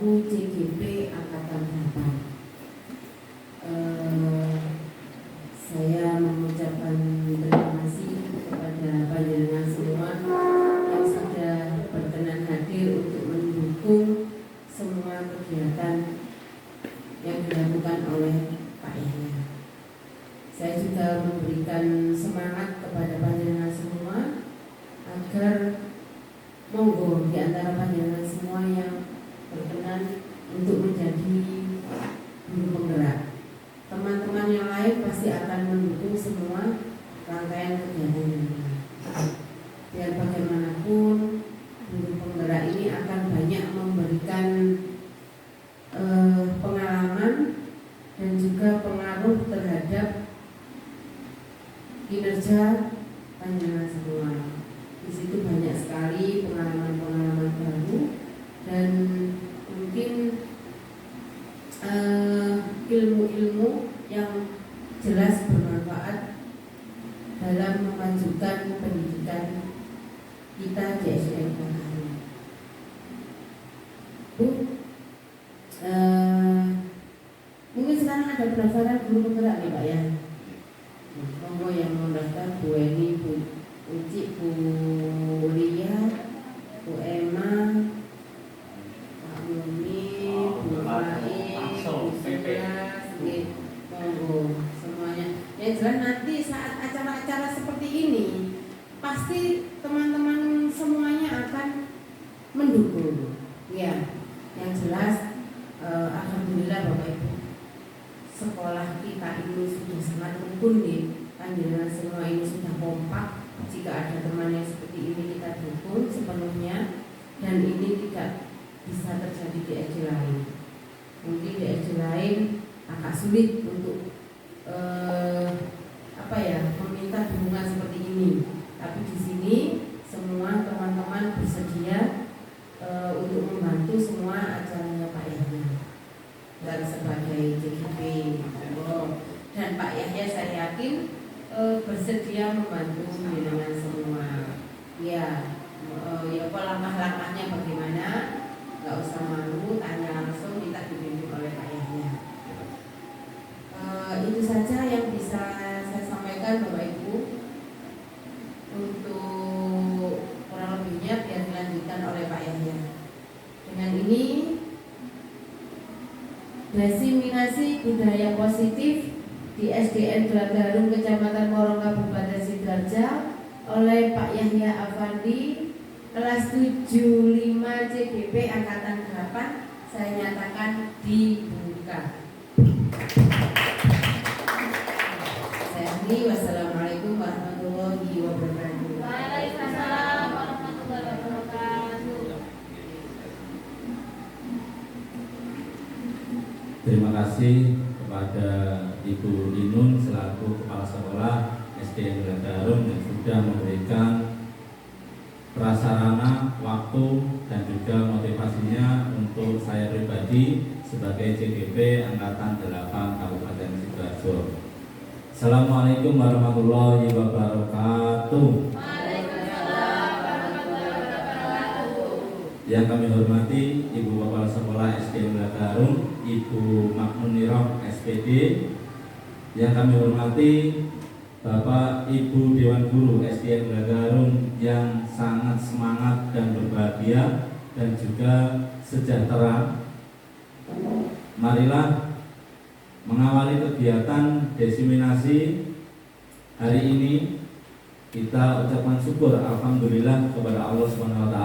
selaku CGP Angkatan 8. Saya mengucapkan terima kasih kepada panjenengan semua yang sudah berkenan hadir untuk mendukung semua kegiatan yang dilakukan oleh Pak Yahya. Saya juga memberikan semangat kepada panjenengan semua agar monggo di antara panjenengan semua yang berkenan untuk menjadi guru penggerak. Teman-teman yang lain pasti akan mendukung semua rangkaian kegiatan ini. Biar bagaimanapun guru penggerak ini akan banyak memberikan pengalaman dan juga pengaruh terhadap kinerja panjenengan semua. Di situ banyak sekali pengalaman-pengalaman baru dan mungkin ilmu-ilmu yang jelas bermanfaat dalam memajukan pendidikan kita di SDN Bengkulu. Bu, mungkin sekarang ada pendaftaran guru penggerak nih Pak ya. Monggo yang mau daftar Bu Eni, Bu Uci, Bu Lia, Bu Emma, Pak Mumi, Bu Lain, Bu Sula, monggo semuanya. Yang jelas nanti saat acara-acara seperti ini pasti teman-teman semuanya akan mendukung. Ya, yang jelas alhamdulillah Bapak Ibu, sekolah kita ini sudah sangat rukun nih. Panjenengan semua ini sudah kompak. Jika ada teman yang seperti ini kita dukung sepenuhnya, dan ini tidak bisa terjadi di SD lain. Mungkin di SD lain agak sulit untuk meminta dukungan seperti ini. Tapi di sini semua teman-teman bersedia untuk membantu semua acaranya Pak Yahya dan sebagai CGP. Dan Pak Yahya saya yakin bersedia membantu dengan semua. Ya langkah-langkahnya bagaimana, nggak usah malu, tanya langsung, minta dibimbing oleh Pak Yahya. Itu saja yang bisa saya sampaikan Bapak Ibu. Untuk kurang lebihnya biar dilanjutkan oleh Pak Yahya. Dengan ini diseminasi budaya positif di SDN Gelagarum Kecamatan Morong Kabupaten Sidoarjo oleh Pak Yahya Afandi, kelas 75 CGP Angkatan 8 saya nyatakan dibuka. Saya akhiri, wassalamualaikum warahmatullahi wabarakatuh. Waalaikumsalam warahmatullahi wabarakatuh. Terima kasih kepada Ibu Inun selaku Kepala Sekolah SDN Gelagarum yang sudah memberikan prasarana, waktu dan juga motivasinya untuk saya pribadi sebagai CGP Angkatan 8 Kabupaten Sidoarjo. Assalamualaikum warahmatullahi wabarakatuh. Waalaikumsalam warahmatullahi wabarakatuh. Yang kami hormati Ibu Kepala Sekolah SDN Gelagarum, Ibu Makmuniroh SPD. Yang kami hormati Bapak Ibu Dewan Guru SDN Gelagarum yang sangat semangat dan berbahagia dan juga sejahtera. Marilah mengawali kegiatan diseminasi hari ini. Kita ucapkan syukur alhamdulillah kepada Allah SWT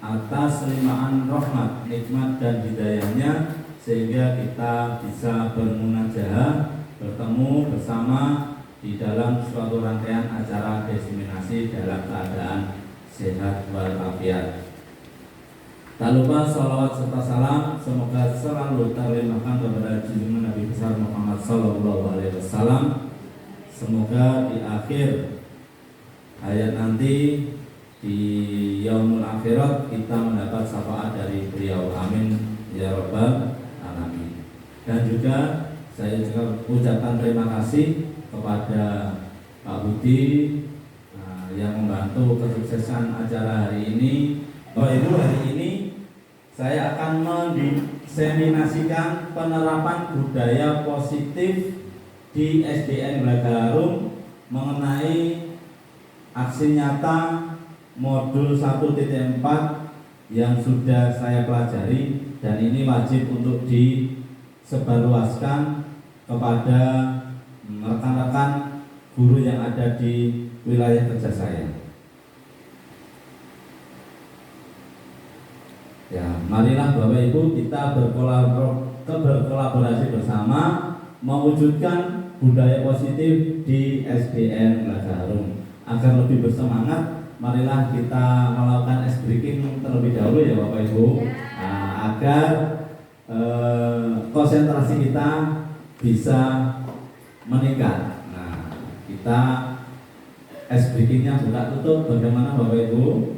atas limpahan rahmat, nikmat dan hidayahnya sehingga kita bisa bermunajah, bertemu bersama di dalam suatu rangkaian acara diseminasi dalam keadaan sehat walafiat. Tak lupa salawat serta salam semoga selalu terlimpahkan kepada junjungan Nabi besar Muhammad SAW. Semoga di akhir hayat nanti di yaumul akhirat kita mendapat syafaat dari beliau. Amin ya rabbal alamin. Dan juga saya juga ucapkan terima kasih kepada Pak Budi yang membantu kesuksesan acara hari ini. Ibu, hari ini saya akan mendiseminasikan penerapan budaya positif di SDN Blagarum mengenai aksi nyata modul 1.4 yang sudah saya pelajari, dan ini wajib untuk disebarluaskan kepada rekan-rekan guru yang ada di wilayah kerja saya. Ya, marilah Bapak Ibu kita berkolaborasi bersama mewujudkan budaya positif di SDN Blagarum. Agar lebih bersemangat, marilah kita melakukan ice breaking terlebih dahulu ya Bapak Ibu, agar konsentrasi kita bisa meningkat. Nah, kita ice breakingnya buka tutup bagaimana Bapak Ibu?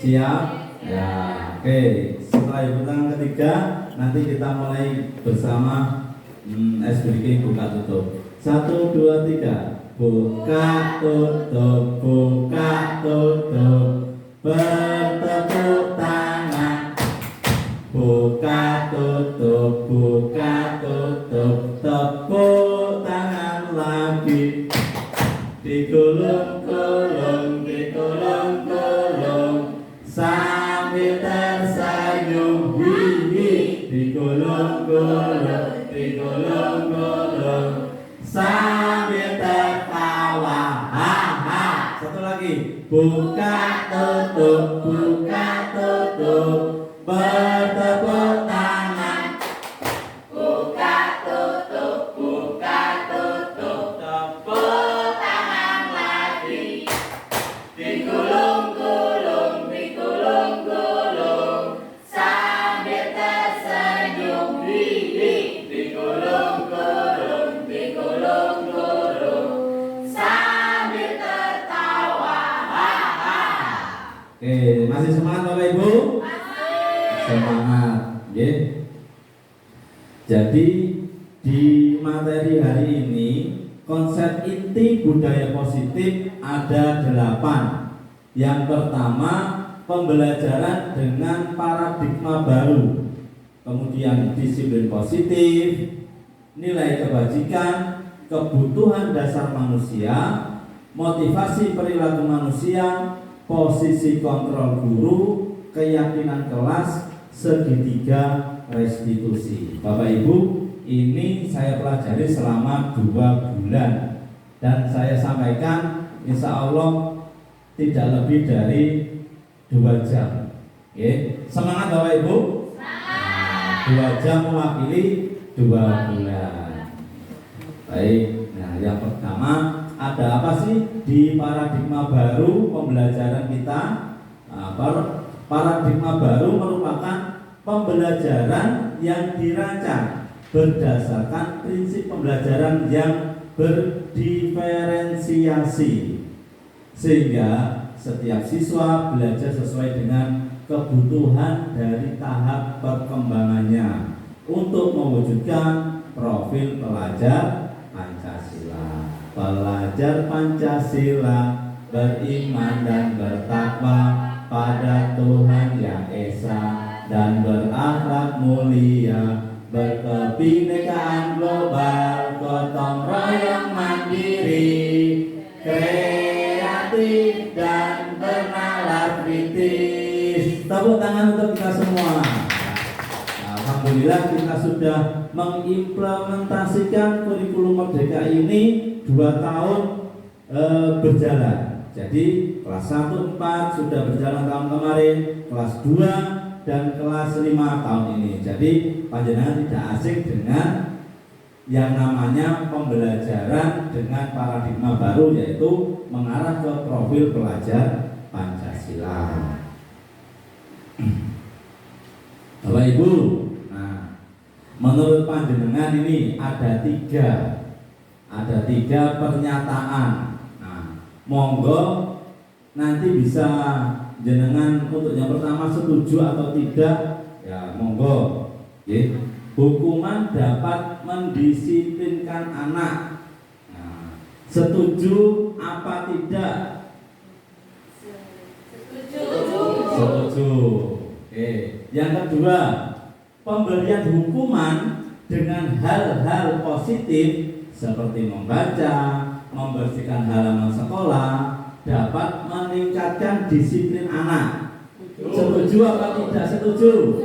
Siap? Ya, oke. Setelah hitungan ketiga, nanti kita mulai bersama ice breaking buka tutup. 1, 2, 3. Buka tutup, buka tutup, bertepuk tangan. Buka tutup, buka tutup, tepuk tangan lagi. Digulung-gulung, digulung-gulung, sambil tersenyum, hihi. Digulung-gulung, digulung-gulung, sambil tertawa, ha-ha. Satu lagi. Buka tutup, buka tutup, bertepuk tangan. Buka tutup, buka tutup, tepuk tangan lagi. Digulung-gulung, digulung-gulung, sambil tersenyum, hihi. Digulung-gulung, digulung-gulung, sambil tertawa, ha-ha. Oke, masih semangat Bapak Ibu? Semangat, ya. Jadi di materi hari ini konsep inti budaya positif ada 8. Yang pertama, pembelajaran dengan paradigma baru. Kemudian disiplin positif, nilai kebajikan, kebutuhan dasar manusia, motivasi perilaku manusia, posisi kontrol guru, keyakinan kelas, segitiga restitusi. Bapak Ibu, ini saya pelajari selama 2 bulan dan saya sampaikan insya Allah tidak lebih dari 2 jam. Oke, semangat Bapak Ibu. 2 jam mewakili 2 bulan. Baik, nah yang pertama ada apa sih di paradigma baru pembelajaran kita? Paradigma baru merupakan pembelajaran yang dirancang berdasarkan prinsip pembelajaran yang berdiferensiasi, sehingga setiap siswa belajar sesuai dengan kebutuhan dari tahap perkembangannya untuk mewujudkan profil pelajar Pancasila. Pelajar Pancasila beriman dan bertakwa pada Tuhan Yang Esa dan berakhlak mulia, berkebinekaan global, gotong royong mandiri, kreatif dan bernalar kritis. Tepuk tangan untuk kita semua. Alhamdulillah kita sudah mengimplementasikan kurikulum Merdeka ini 2 tahun berjalan. Jadi kelas 1, 4 sudah berjalan tahun kemarin, kelas 2 dan kelas 5 tahun ini. Jadi panjenengan tidak asing dengan yang namanya pembelajaran dengan paradigma baru, yaitu mengarah ke profil pelajar Pancasila. Bapak Ibu, nah, menurut panjenengan ini ada 3 pernyataan. Monggo nanti bisa jenengan untuk yang pertama setuju atau tidak, ya monggo. Hukuman dapat mendisiplinkan anak. Nah, setuju apa tidak? Setuju. Oke. Yang kedua, pemberian hukuman dengan hal-hal positif seperti membaca, membersihkan halaman sekolah dapat meningkatkan disiplin anak. Setuju apa tidak setuju?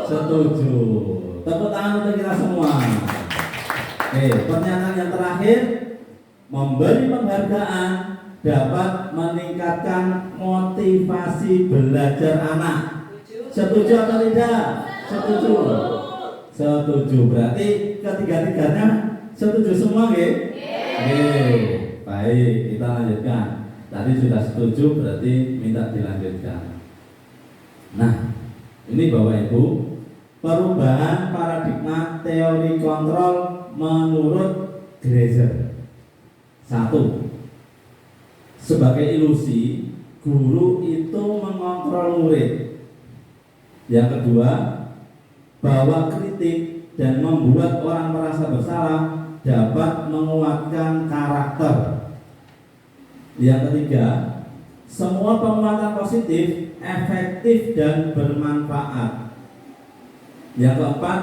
Setuju. Tepuk tangan untuk kita semua. Oke, pernyataan yang terakhir, memberi penghargaan dapat meningkatkan motivasi belajar anak. Setuju atau tidak? Setuju. Setuju. Berarti ketiga-tiganya setuju semua, nggih? Baik, kita lanjutkan. Tadi sudah setuju, berarti minta dilanjutkan. Nah, ini Bapak Ibu, perubahan paradigma teori kontrol menurut Glaser. 1. Sebagai ilusi, guru itu mengontrol murid. Yang kedua, bahwa kritik dan membuat orang merasa bersalah dapat menguatkan karakter. Yang ketiga, semua penguatan positif efektif dan bermanfaat. Yang keempat,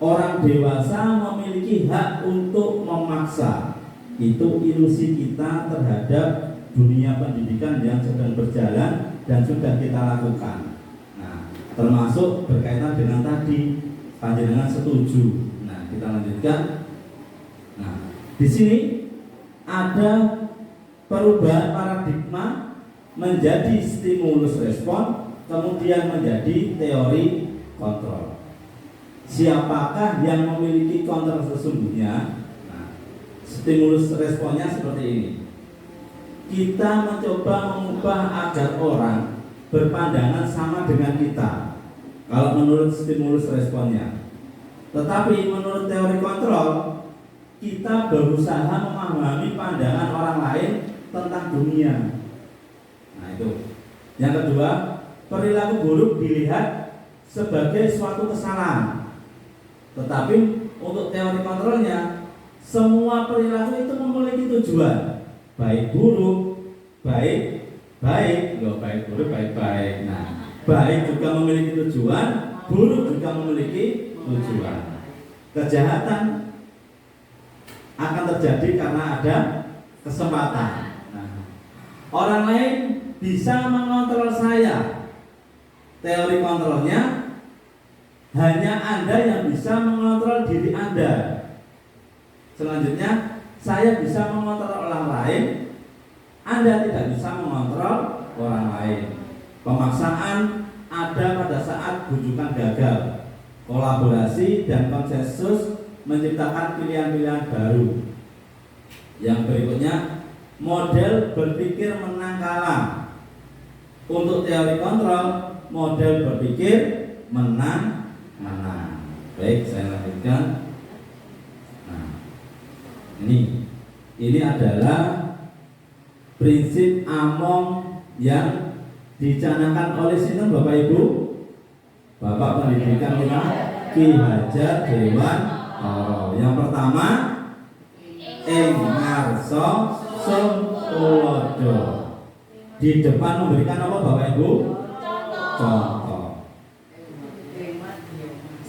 orang dewasa memiliki hak untuk memaksa. Itu ilusi kita terhadap dunia pendidikan yang sedang berjalan dan sudah kita lakukan. Nah, termasuk berkaitan dengan tadi, panjenengan setuju. Nah, kita lanjutkan. Nah, di sini ada perubahan paradigma menjadi stimulus respon, kemudian menjadi teori kontrol. Siapakah yang memiliki kontrol sesungguhnya? Nah, stimulus responnya seperti ini. Kita mencoba mengubah agar orang berpandangan sama dengan kita, kalau menurut stimulus responnya. Tetapi menurut teori kontrol, kita berusaha memahami pandangan orang lain tentang dunia. Nah, itu. Yang kedua, perilaku buruk dilihat sebagai suatu kesalahan. Tetapi untuk teori kontrolnya, semua perilaku itu memiliki tujuan, baik buruk, baik buruk, baik. Nah, baik juga memiliki tujuan, buruk juga memiliki tujuan. Kejahatan akan terjadi karena ada kesempatan. Nah, orang lain bisa mengontrol saya. Teori kontrolnya, hanya Anda yang bisa mengontrol diri Anda. Selanjutnya, saya bisa mengontrol orang lain, Anda tidak bisa mengontrol orang lain. Pemaksaan ada pada saat bujukan gagal. Kolaborasi dan konsensus menciptakan pilihan-pilihan baru. Yang berikutnya, model berpikir menang kalah. Untuk teori kontrol, model berpikir menang. Baik, saya lanjutkan. Nah, ini adalah prinsip Among yang dicanangkan oleh sinten Bapak Ibu? Bapak pendidikan kita Ki Hajar Dewantara. Yang pertama, ing ngarsa sum tuladha. Di depan memberikan apa Bapak Ibu? Contoh.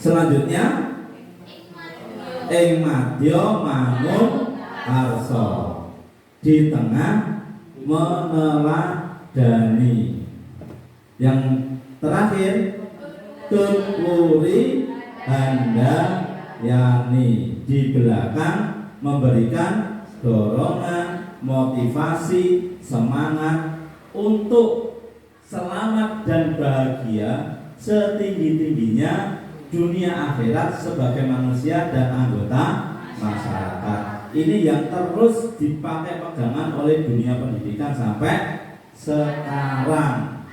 Selanjutnya, ing madya mangun harsa. Di tengah meneladani. Yang terakhir, tuturi handayani. Di belakang memberikan dorongan, motivasi, semangat untuk selamat dan bahagia setinggi-tingginya dunia akhirat sebagai manusia dan anggota masyarakat. Ini yang terus dipakai pegangan oleh dunia pendidikan sampai sekarang.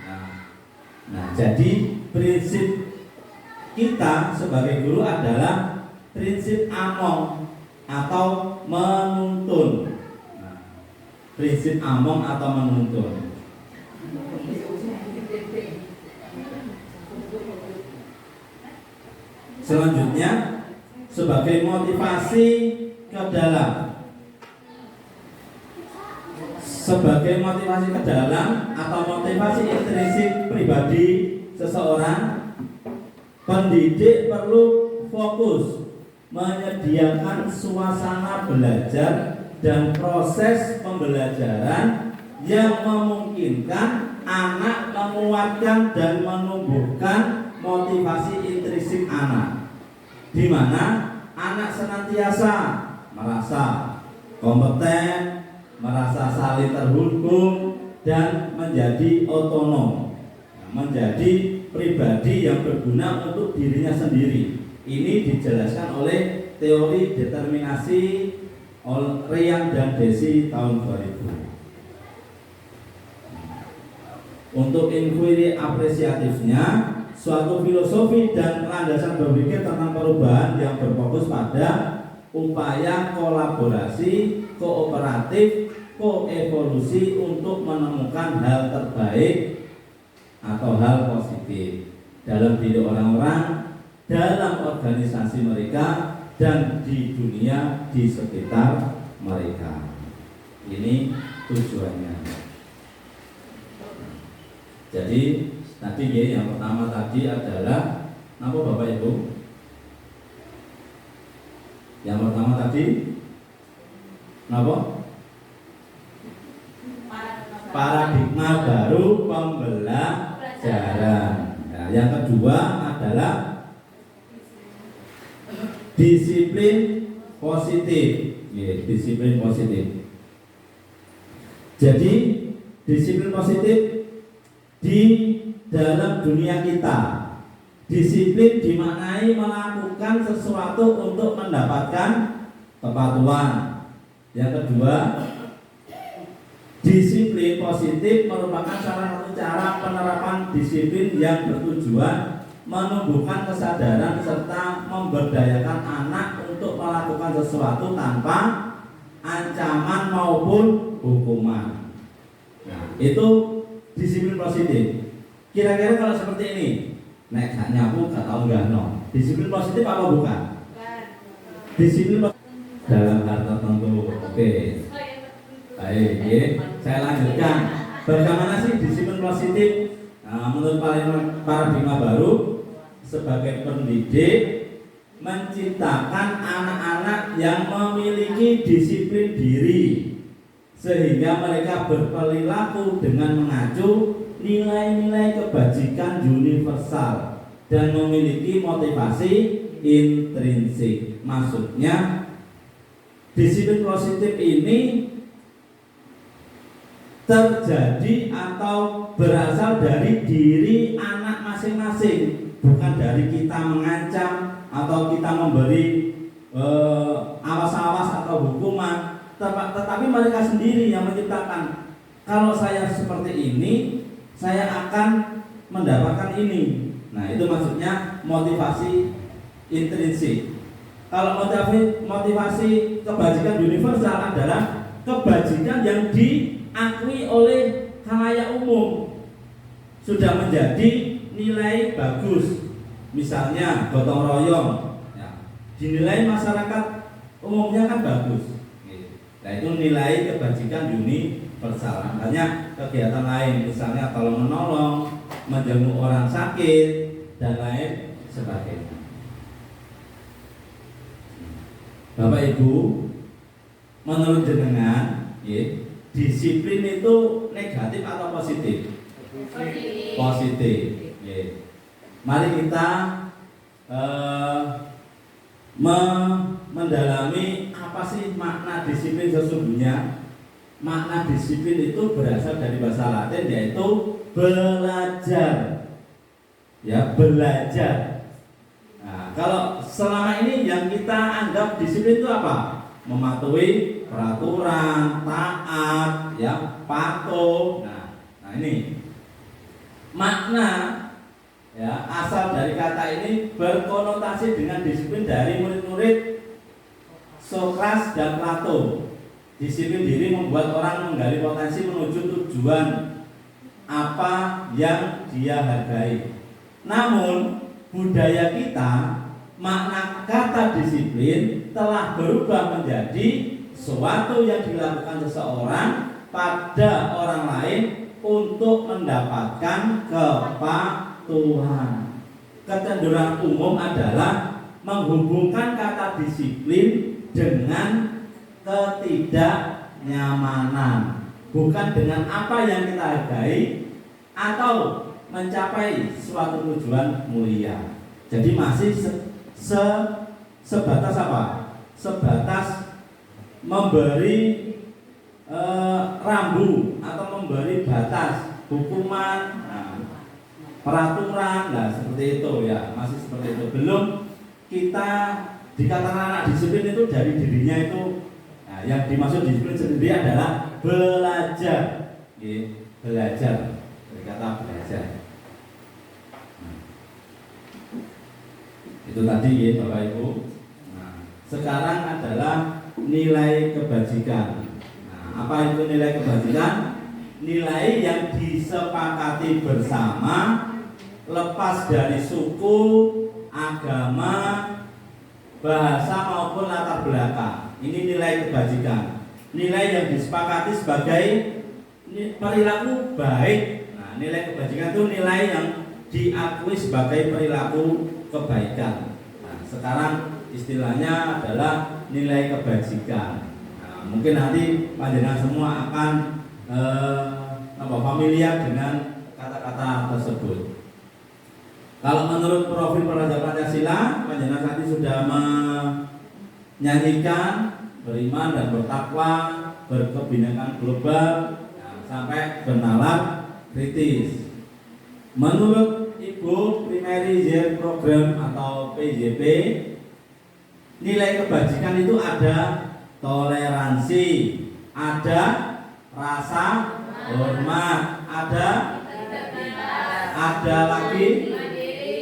Nah, jadi prinsip kita sebagai guru adalah prinsip Among atau menuntun. Nah, prinsip Among atau menuntun. Selanjutnya, sebagai motivasi ke dalam. Sebagai motivasi ke dalam atau motivasi intrinsik pribadi seseorang, pendidik perlu fokus menyediakan suasana belajar dan proses pembelajaran yang memungkinkan anak menguatkan dan menumbuhkan motivasi intrinsik anak, di mana anak senantiasa merasa kompeten, merasa saling terhubung, dan menjadi otonom, menjadi pribadi yang berguna untuk dirinya sendiri. Ini dijelaskan oleh teori determinasi oleh Ryan dan Desi tahun 2000. Untuk inquiry apresiatifnya, suatu filosofi dan landasan berpikir tentang perubahan yang berfokus pada upaya kolaborasi, kooperatif, koevolusi untuk menemukan hal terbaik atau hal positif dalam diri orang-orang, dalam organisasi mereka, dan di dunia di sekitar mereka. Ini tujuannya. Jadi tadi yang pertama tadi adalah apa Bapak Ibu? Yang pertama tadi apa? Paradigma baru pembelajaran. Nah, yang kedua adalah disiplin positif. Disiplin positif. Jadi disiplin positif di dalam dunia kita, disiplin dimaknai melakukan sesuatu untuk mendapatkan kepatuhan. Yang kedua, disiplin positif merupakan salah satu cara penerapan disiplin yang bertujuan menumbuhkan kesadaran serta memberdayakan anak untuk melakukan sesuatu tanpa ancaman maupun hukuman. Nah, itu disiplin positif. Kira-kira kalau seperti ini, nek gak nyapu gak tau nggak no. Disiplin positif apa bukan? Disiplin dalam hal tertentu. Oke. Baik, ya. Saya lanjutkan. Bagaimana sih disiplin positif? Nah, menurut paradigma baru, sebagai pendidik menciptakan anak-anak yang memiliki disiplin diri, sehingga mereka berperilaku dengan mengacu nilai-nilai kebajikan universal dan memiliki motivasi intrinsik. Maksudnya, disiplin positif ini terjadi atau berasal dari diri anak masing-masing, bukan dari kita mengancam atau kita memberi awas-awas atau hukuman, tetapi mereka sendiri yang menciptakan. Kalau saya seperti ini, saya akan mendapatkan ini. Nah, itu maksudnya motivasi intrinsik. Kalau motivasi kebajikan universal adalah kebajikan yang diakui oleh khalayak umum, sudah menjadi nilai bagus. Misalnya gotong royong, ya, dinilai masyarakat umumnya kan bagus. Nah, itu nilai kebajikan universal. Makanya kegiatan lain, misalnya tolong menolong, menjenguk orang sakit, dan lain sebagainya. Bapak Ibu, menurut jenengan, disiplin itu negatif atau positif? Positif. Mari kita mendalami apa sih makna disiplin sesungguhnya. Makna disiplin itu berasal dari bahasa Latin, yaitu belajar. Ya, belajar. Nah, kalau selama ini yang kita anggap disiplin itu apa? Mematuhi peraturan, taat, ya, patuh. Nah ini makna, ya, asal dari kata ini berkonotasi dengan disiplin dari murid-murid Sokras dan Plato. Disiplin diri membuat orang menggali potensi menuju tujuan apa yang dia hargai. Namun budaya kita, makna kata disiplin telah berubah menjadi suatu yang dilakukan seseorang pada orang lain untuk mendapatkan Tuhan. Kecenderungan umum adalah menghubungkan kata disiplin dengan ketidaknyamanan, bukan dengan apa yang kita hargai atau mencapai suatu tujuan mulia. Jadi masih sebatas apa? Sebatas memberi rambu atau memberi batas hukuman, peraturan, nah seperti itu ya, masih seperti itu. Belum kita dikatakan anak disiplin itu dari dirinya itu, nah, yang dimaksud disiplin sendiri adalah belajar, belajar, dari kata belajar. Itu tadi ya Bapak Ibu. Nah, sekarang adalah nilai kebajikan. Nah, apa itu nilai kebajikan? Nilai yang disepakati bersama, lepas dari suku, agama, bahasa maupun latar belakang. Ini nilai kebajikan. Nilai yang disepakati sebagai perilaku baik. Nah, nilai kebajikan itu nilai yang diakui sebagai perilaku kebaikan. Nah, sekarang istilahnya adalah nilai kebajikan. Nah, mungkin nanti panjenengan semua akan familiar dengan kata-kata tersebut. Kalau menurut profil Praja Pancasila, panjenengan tadi sudah menyanyikan beriman dan bertakwa, berkebinekaan global, sampai bernalar kritis. Menurut Ibu Primary Year Program atau PJP, nilai kebajikan itu ada toleransi, ada rasa hormat, ada lagi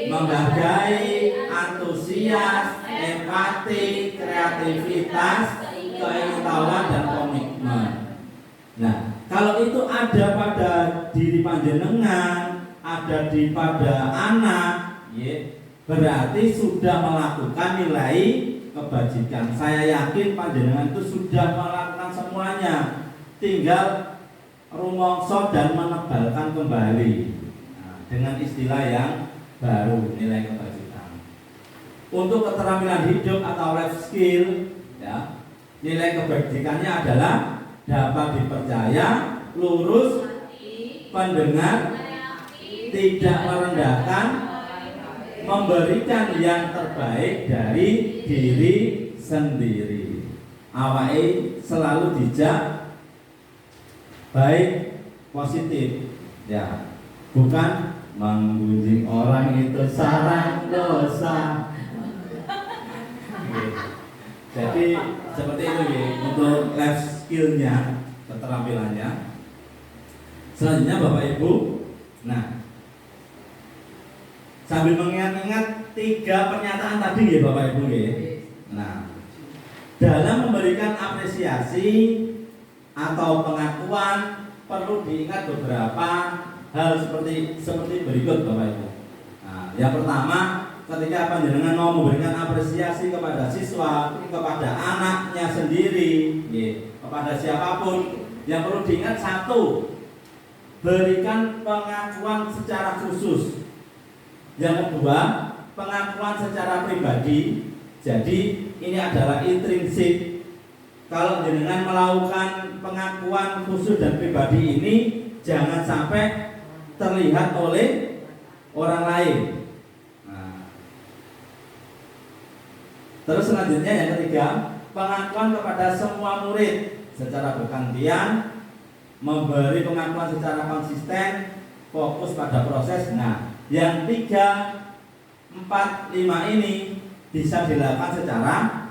menghargai, antusias, empati, kreativitas, keingintahuan dan komitmen. Nah, kalau itu ada pada diri panjenengan, ada pada anak, berarti sudah melakukan nilai kebajikan. Saya yakin panjenengan itu sudah melakukan semuanya, tinggal rumongso dan menebalkan kembali, nah, dengan istilah yang baru, nilai kebajikan. Untuk keterampilan hidup atau life skill, ya, nilai kebajikannya adalah dapat dipercaya, lurus, pendengar, tidak merendahkan, memberikan yang terbaik dari diri sendiri. Awake selalu dijak baik, positif, ya, bukan menggunjing orang itu sarang dosa. Jadi seperti itu ya, untuk life skillnya, keterampilannya. Selanjutnya Bapak Ibu, nah, sambil mengingat-ingat 3 pernyataan tadi ya Bapak Ibu ya. Nah, dalam memberikan apresiasi atau pengakuan perlu diingat beberapa hal seperti berikut Bapak Ibu. Nah, yang pertama, ketika panjenengan mau memberikan apresiasi kepada siswa, kepada anaknya sendiri, kepada siapapun, yang perlu diingat satu, berikan pengakuan secara khusus. Yang kedua, pengakuan secara pribadi. Jadi ini adalah intrinsik. Kalau jenengan melakukan pengakuan khusus dan pribadi ini, jangan sampai terlihat oleh orang lain. Nah, terus selanjutnya yang ketiga, pengakuan kepada semua murid secara bergantian, memberi pengakuan secara konsisten, fokus pada proses. Nah, yang 3, 4, 5 ini bisa dilakukan secara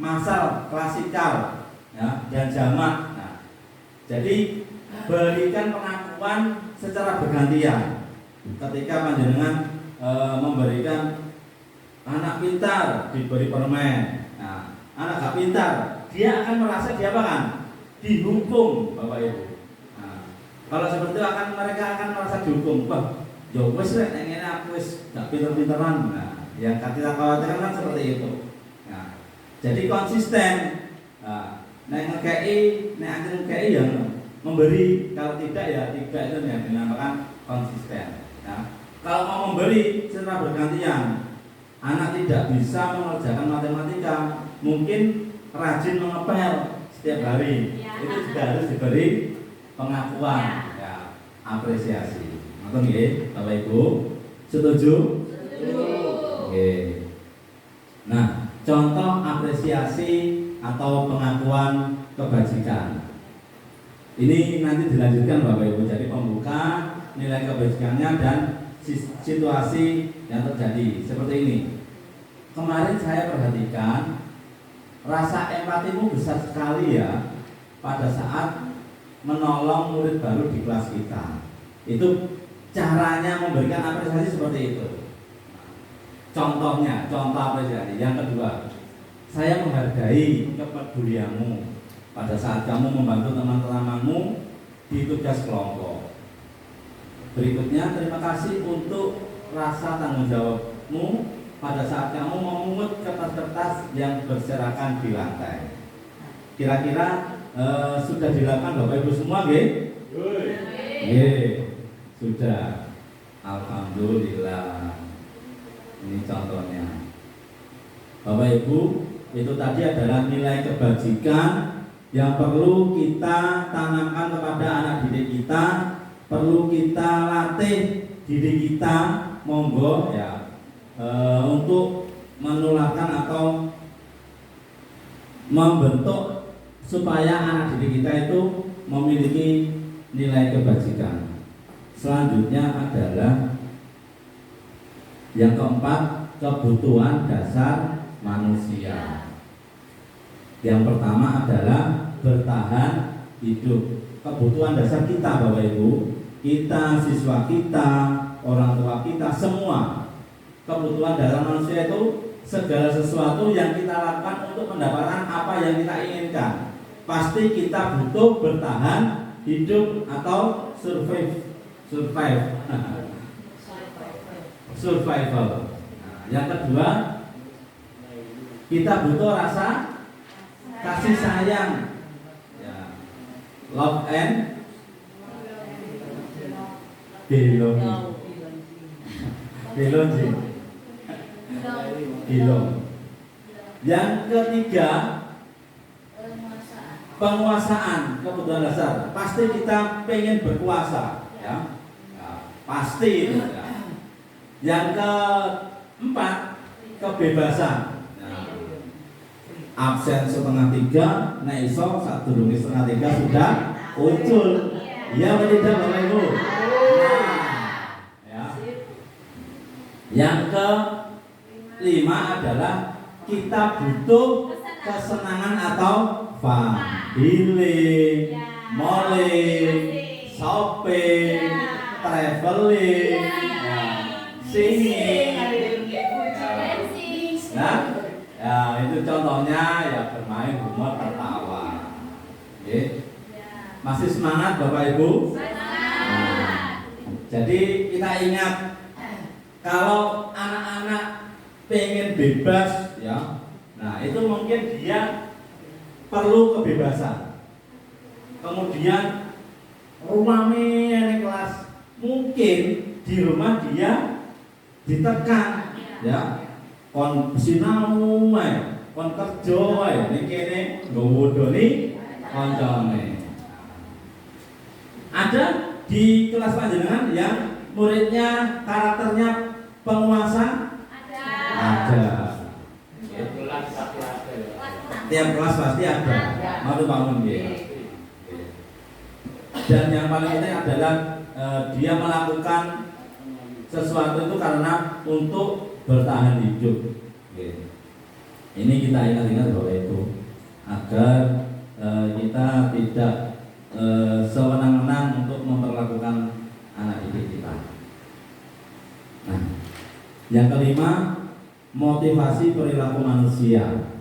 massal, klasikal, ya, dan jamak. Nah, jadi berikan pengakuan secara bergantian. Ketika panjenengan memberikan anak pintar diberi permen, nah, anak gak pintar, dia akan merasa dia apa kan? Dihukum, Bapak Ibu. Nah, kalau seperti itu mereka akan merasa dihukum. Wah, ya wis rek nek ngene aku wis gak pinter-pinteran. Nah, yang kita khawatirkan kan seperti itu. Nah, jadi konsisten. Nah, ngekei, yang memberi, kalau tidak ya tidak, itu yang dinamakan konsisten. Nah, Kalau mau memberi secara bergantian, anak tidak bisa mengerjakan matematika, mungkin rajin mengepel setiap hari, itu juga harus diberi pengakuan, ya, apresiasi. Ngoten nggih, Bapak Ibu, setuju? Oke. Nah, contoh apresiasi atau pengakuan kebajikan. Ini nanti dilanjutkan Bapak Ibu. Jadi pembuka nilai kebajikannya dan situasi yang terjadi seperti ini. Kemarin saya perhatikan rasa empatimu besar sekali ya pada saat menolong murid baru di kelas kita. Itu caranya memberikan apresiasi seperti itu. Contohnya, contoh apresiasi. Yang kedua, saya menghargai kepedulianmu pada saat kamu membantu teman-temanmu di tugas kelompok. Berikutnya, terima kasih untuk rasa tanggung jawabmu pada saat kamu memungut kertas-kertas yang berserakan di lantai. Kira-kira sudah dilakukan Bapak Ibu semua, nggih? Nggih, sudah. Alhamdulillah. Ini contohnya. Bapak Ibu, itu tadi adalah nilai kebajikan yang perlu kita tanamkan kepada anak didik kita, perlu kita latih diri kita, monggo ya, untuk menularkan atau membentuk supaya anak didik kita itu memiliki nilai kebajikan. Selanjutnya adalah yang keempat, kebutuhan dasar manusia. Yang pertama adalah bertahan hidup. Kebutuhan dasar kita Bapak Ibu, kita, siswa kita, orang tua kita, semua. Kebutuhan dasar manusia itu segala sesuatu yang kita lakukan untuk mendapatkan apa yang kita inginkan. Pasti kita butuh bertahan hidup atau survival. Yang kedua, kita butuh rasa kasih sayang, ya. Love and belong. Yang ketiga, penguasaan, kebutuhan dasar. Pasti kita pengen berkuasa, ya. Pasti itu. Ya. Yang keempat, kebebasan. Absen setengah 3, nah iso 1 setengah 3 sudah ucul. Ya tidak Bapak Ibu. Ya. Yang kelima adalah kita butuh kesenangan atau fun, healing, moling, shopping, traveling, ya, singing. Nah, ya itu contohnya ya bermain, humor, tertawa. Oke. Masih semangat Bapak Ibu? Nah, jadi kita ingat kalau anak-anak pengen bebas ya. Nah, itu mungkin dia perlu kebebasan. Kemudian rumahnya di kelas, mungkin di rumah dia ditekan ya. Kon sinau wae, kon kerja wae, ning kene nggodoni kancane. Ada di kelas panjenengan yang muridnya karakternya penguasa? Ada. Tiap kelas pasti ada. Malu-malu nggih. Dan yang paling penting adalah dia melakukan sesuatu itu karena untuk bertahan hidup. Ini kita ingat-ingat bahwa itu agar kita tidak sewenang-wenang untuk memperlakukan anak didik kita. Nah, yang kelima, motivasi perilaku manusia.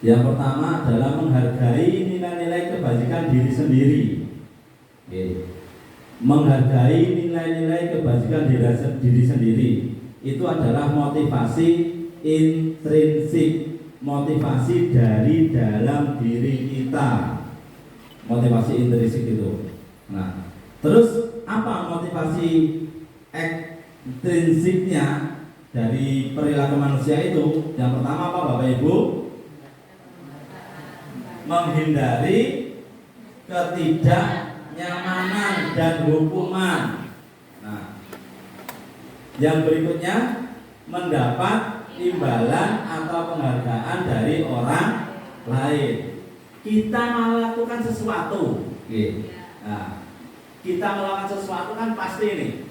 Yang pertama adalah menghargai nilai-nilai kebajikan diri sendiri. Menghargai nilai-nilai kebajikan diri sendiri itu adalah motivasi intrinsik, motivasi dari dalam diri kita. Motivasi intrinsik itu. Nah, terus apa motivasi ekstrinsiknya dari perilaku manusia itu, yang pertama apa Bapak Ibu? Menghindari ketidaknyamanan dan hukuman. Nah, yang berikutnya mendapat imbalan atau penghargaan dari orang lain. Kita melakukan sesuatu, nah, kita melakukan sesuatu kan pasti nih.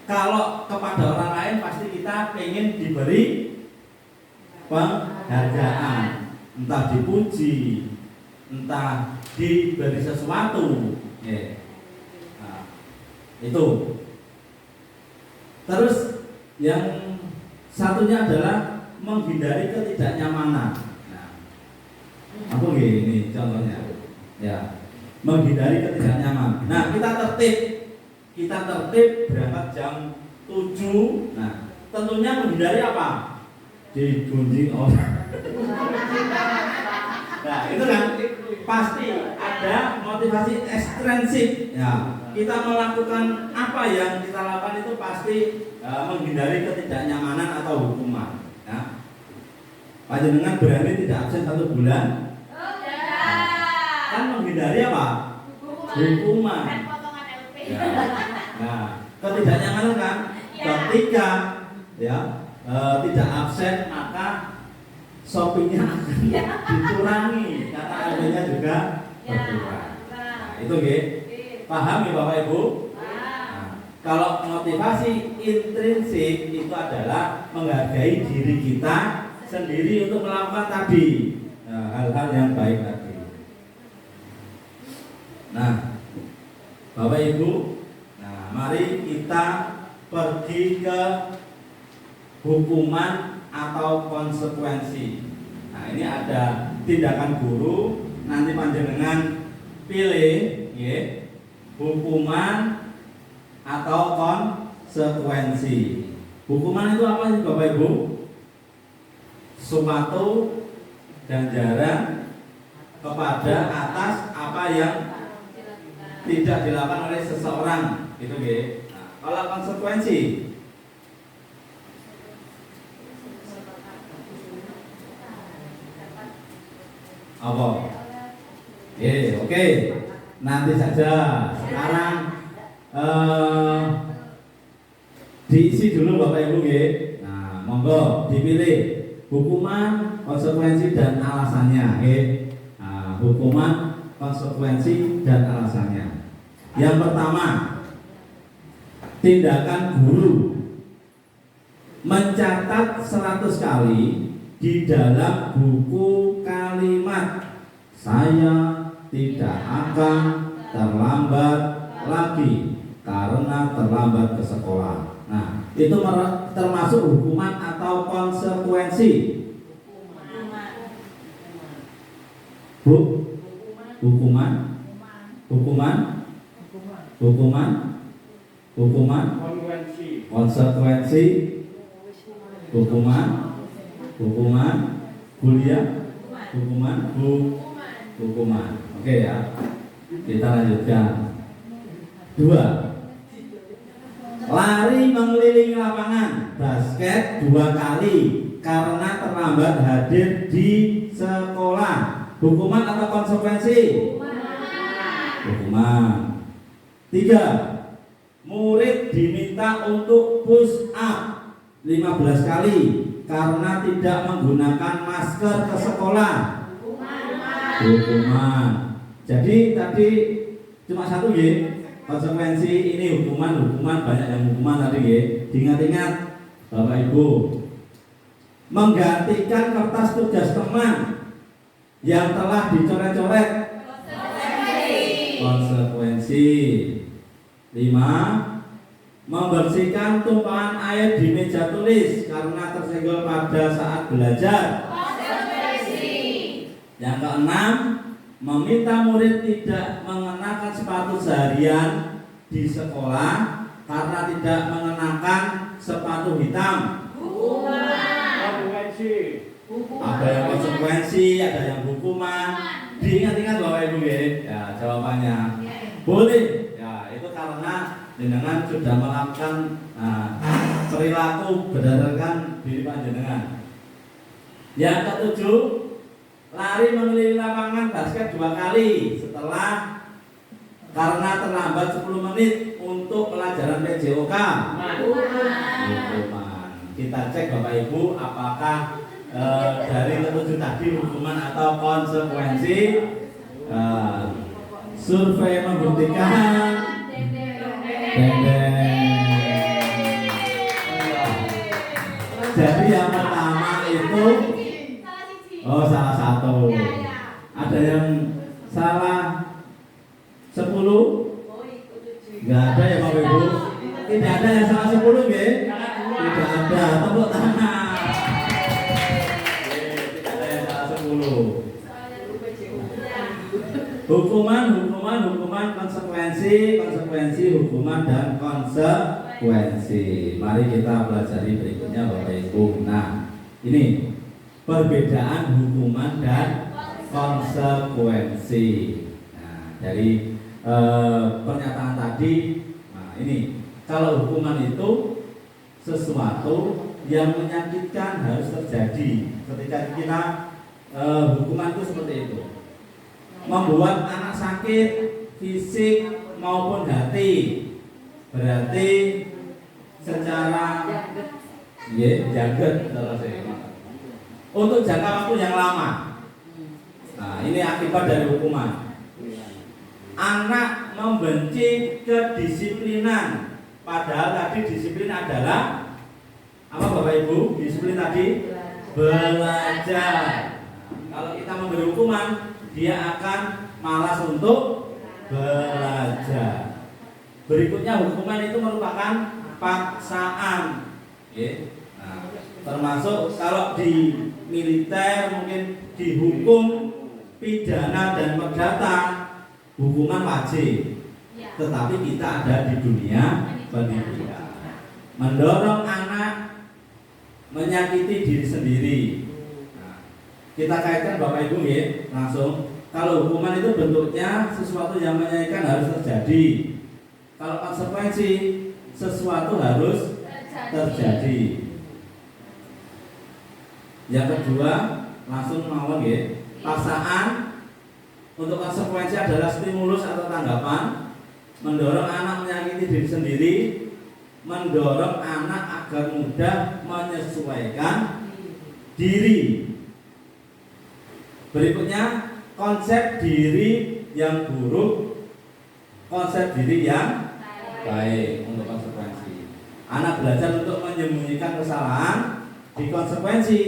Kalau kepada orang lain pasti kita pengen diberi penghargaan, entah dipuji, entah diberi sesuatu. Nah, itu. Terus yang satunya adalah menghindari ketidaknyamanan. Nah, apa gini contohnya? Ya, menghindari ketidaknyamanan. Nah, kita tertib berangkat jam 7. Nah, tentunya menghindari apa? Digunjing orang. Nah, itu kan pasti ada motivasi ekstrinsik. Ya, kita melakukan apa yang kita lakukan itu pasti menghindari ketidaknyamanan atau hukuman. Ya. Panjenengan berani tidak absen 1 bulan? Kan menghindari apa? Hukuman. Ya. Nah, ketidaknyamanan kan ketika ya tidak absen maka shoppingnya akan dikurangi karena harganya juga berkurang. Nah, itu paham ya Bapak Ibu? Nah, kalau motivasi intrinsik itu adalah menghargai diri kita sendiri untuk melakukan tadi hal-hal yang baik tadi. Nah, Bapak Ibu, nah mari kita pergi ke hukuman atau konsekuensi. Nah, ini ada tindakan guru, nanti panjenengan pilih hukuman atau konsekuensi. Hukuman itu apa sih Bapak Ibu? Suatu ganjaran kepada atas apa yang tidak dilakukan oleh seseorang, itu Nah, kalau konsekuensi apa? Oke. Nanti saja. Sekarang diisi dulu Bapak Ibu Nah, monggo dipilih hukuman, konsekuensi dan alasannya Nah, hukuman, konsekuensi dan alasannya. Yang pertama, tindakan guru mencatat 100 kali di dalam buku kalimat saya tidak akan terlambat lagi karena terlambat ke sekolah. Nah, itu termasuk hukuman atau konsekuensi? Hukuman? Konsekuensi? Hukuman? Kuliah? Hukuman. Oke ya. Kita lanjutkan. 2. Lari mengelilingi lapangan basket 2 kali karena terlambat hadir di sekolah. Hukuman atau konsekuensi? Hukuman. 3. Murid diminta untuk push up 15 kali karena tidak menggunakan masker ke sekolah. Hukuman. Jadi tadi cuma satu konsekuensi, ini hukuman banyak yang hukuman tadi Diingat-ingat Bapak Ibu. Menggantikan kertas tugas teman yang telah dicoret-coret. Konsekuensi. 5. Membersihkan tumpahan air di meja tulis karena tersenggol pada saat belajar. Yang keenam, meminta murid tidak mengenakan sepatu seharian di sekolah karena tidak mengenakan sepatu hitam. Ada yang konsekuensi, ada yang hukuman. Diingat-ingat Bapak Ibu ya jawabannya. Boleh. Ya, itu karena jenengan sudah melakukan perilaku berdasarkan diri panjenengan. Yang ketujuh, lari mengelilingi lapangan basket 2 kali setelah karena terlambat 10 menit untuk pelajaran PJOK. Hukuman. Kita cek Bapak Ibu apakah dari ketujuh tadi hukuman atau konsekuensi. Survei membuktikan jadi yang pertama itu salah satu. Ada yang salah 10? Enggak ada ya Bapak Ibu? Tidak ada yang salah 10 nggih? Tidak ada. Tepuk tangan. Tidak ada yang salah 10. Hukuman, konsekuensi, hukuman dan konsekuensi. Mari kita pelajari berikutnya Bapak Ibu. Nah, ini perbedaan hukuman dan konsekuensi. Nah, dari pernyataan tadi, nah ini kalau hukuman itu sesuatu yang menyakitkan harus terjadi. Ketika kita hukuman itu seperti itu. Membuat anak sakit fisik maupun hati, berarti secara jagat untuk jangka waktu yang lama. Nah, ini akibat dari hukuman. Anak membenci kedisiplinan, padahal tadi disiplin adalah apa Bapak Ibu? Disiplin tadi belajar. Kalau kita memberi hukuman, dia akan malas untuk belajar. Berikutnya hukuman itu merupakan paksaan. Nah, termasuk kalau di militer mungkin dihukum pidana dan perdata, hukuman wajib. Tetapi kita ada di dunia pendidikan. Mendorong anak menyakiti diri sendiri. Kita kaitkan Bapak Ibu ya, langsung. Kalau hukuman itu bentuknya sesuatu yang menyakitkan harus terjadi. Kalau konsekuensi sesuatu harus terjadi. Yang kedua, langsung mawon ya. Paksaan untuk konsekuensi adalah stimulus atau tanggapan, mendorong anak menyakiti diri sendiri, mendorong anak agar mudah menyesuaikan diri. Berikutnya, konsep diri yang buruk, konsep diri yang baik untuk konsekuensi. Anak belajar untuk menyembunyikan kesalahan, di konsekuensi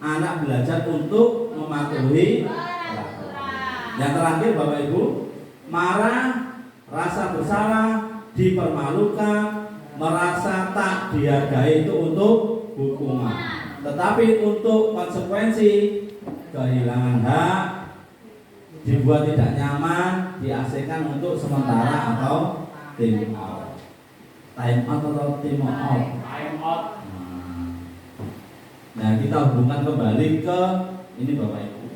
anak belajar untuk mematuhi peraturan. Yang terakhir Bapak Ibu, marah, rasa bersalah, dipermalukan, merasa tak dihargai itu untuk hukuman. Tetapi untuk konsekuensi, kehilangan hak, dibuat tidak nyaman, diasingkan untuk sementara atau time out. Time out atau time out? Time out. Nah, kita hubungkan kembali ke ini Bapak Ibu.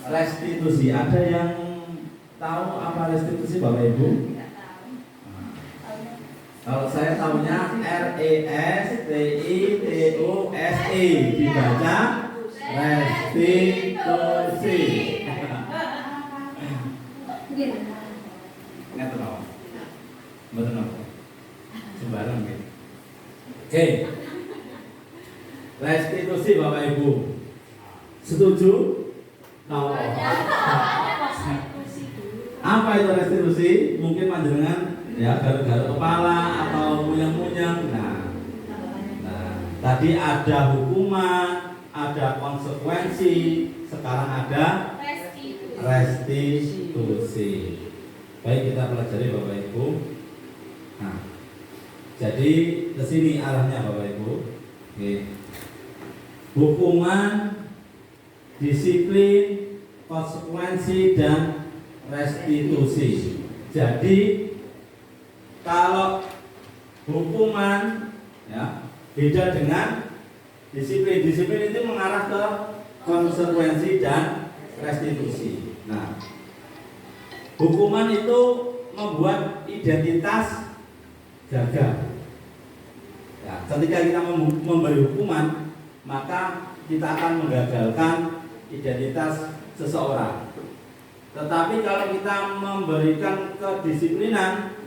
Restitusi. Ada yang tahu apa restitusi Bapak Ibu? Kalau saya tahunya RESTITUSI, dibaca restitusi. Nggak tahu. Betul. Sembarang gitu. Oke. Restitusi Bapak Ibu. Setuju? Tahu. Apa itu restitusi? Mungkin panjenengan ya garuk-garuk kepala atau munyang-munyang. Nah, tadi ada hukuman, ada konsekuensi, sekarang ada restitusi. Baik, kita pelajari Bapak Ibu. Nah, jadi ke sini arahnya Bapak Ibu. Oke. Hukuman, disiplin, konsekuensi dan restitusi. Jadi kalau hukuman ya beda dengan disiplin. Disiplin itu mengarah ke konsekuensi dan restitusi. Nah, Hukuman itu membuat identitas gagal. Ya, ketika kita memberi hukuman, maka kita akan menggagalkan identitas seseorang. Tetapi kalau kita memberikan kedisiplinan,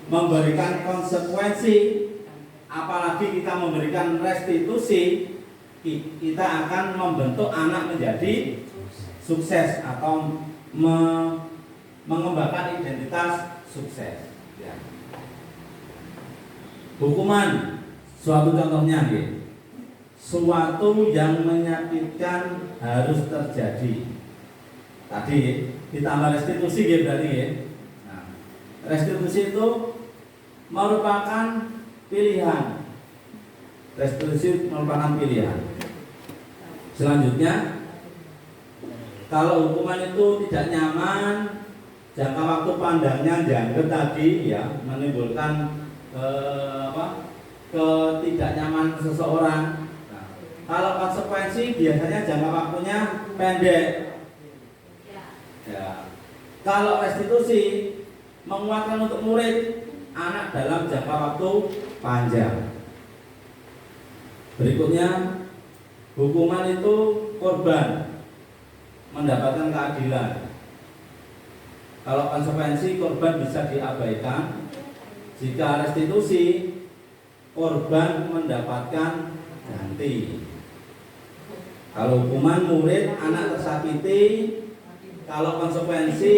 memberikan konsekuensi, apalagi kita memberikan restitusi, kita akan membentuk anak menjadi sukses atau mengembangkan identitas sukses. Ya. Hukuman, suatu contohnya, suatu yang menyakitkan harus terjadi. Tadi ditambah restitusi, berarti ya. Nah, restitusi itu merupakan pilihan. Restitusi merupakan pilihan. Selanjutnya, kalau hukuman itu tidak nyaman, jangka waktu pandangnya jangka tadi ya menimbulkan ketidaknyamanan seseorang. Nah, kalau konsekuensi biasanya jangka waktunya pendek. Ya. Kalau restitusi menguatkan untuk murid anak dalam jangka waktu panjang. Berikutnya, hukuman itu korban mendapatkan keadilan. Kalau konsekuensi korban bisa diabaikan, jika restitusi korban mendapatkan ganti. Kalau hukuman murid anak tersakiti, kalau konsekuensi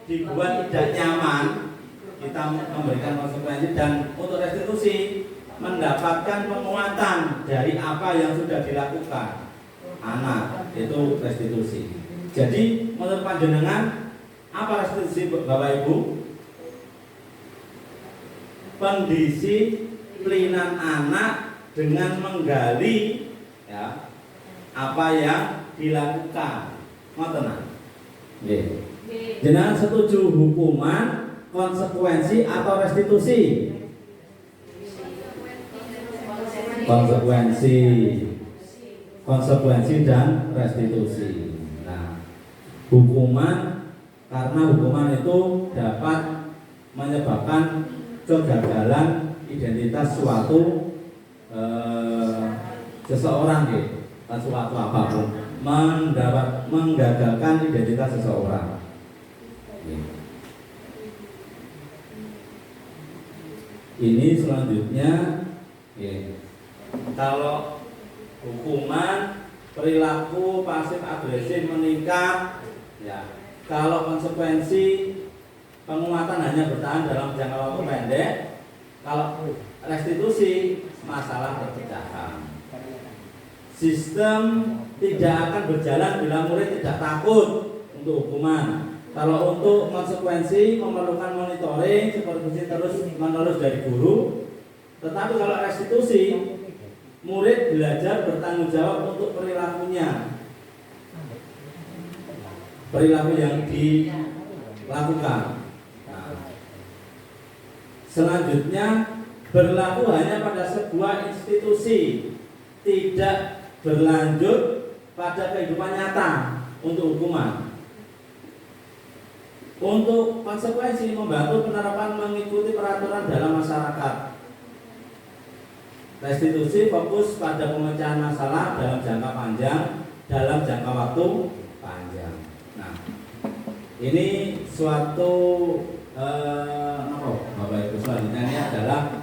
dibuat tidak nyaman, kita memberikan konsekuensi, dan untuk restitusi mendapatkan penguatan dari apa yang sudah dilakukan anak, itu restitusi. Jadi menurut panjenengan apa restitusi Bapak Ibu? Pendisiplinan anak dengan menggali ya apa yang dilakukan. Ngoten. Jenengan setuju hukuman, konsekuensi atau restitusi? Konsekuensi dan restitusi. Nah, hukuman, karena hukuman itu dapat menyebabkan kegagalan identitas suatu seseorang, suatu apapun, menggagalkan identitas seseorang. Ini selanjutnya, kalau hukuman perilaku pasif agresif meningkat, ya. Kalau konsekuensi penguatan hanya bertahan dalam jangka waktu pendek, kalau restitusi masalah perpecahan. Sistem tidak akan berjalan bila murid tidak takut untuk hukuman. Kalau untuk konsekuensi memerlukan monitoring, supervisi terus menerus dari guru. Tetapi kalau restitusi, murid belajar bertanggung jawab untuk perilakunya, perilaku yang dilakukan. Nah, selanjutnya berlaku hanya pada sebuah institusi, tidak berlanjut pada kehidupan nyata untuk hukuman. Untuk konsekuensi membantu penerapan mengikuti peraturan dalam masyarakat. Restitusi fokus pada pemecahan masalah dalam jangka panjang, dalam jangka waktu panjang. Nah, ini suatu Bapak Ibu, selanjutnya ini adalah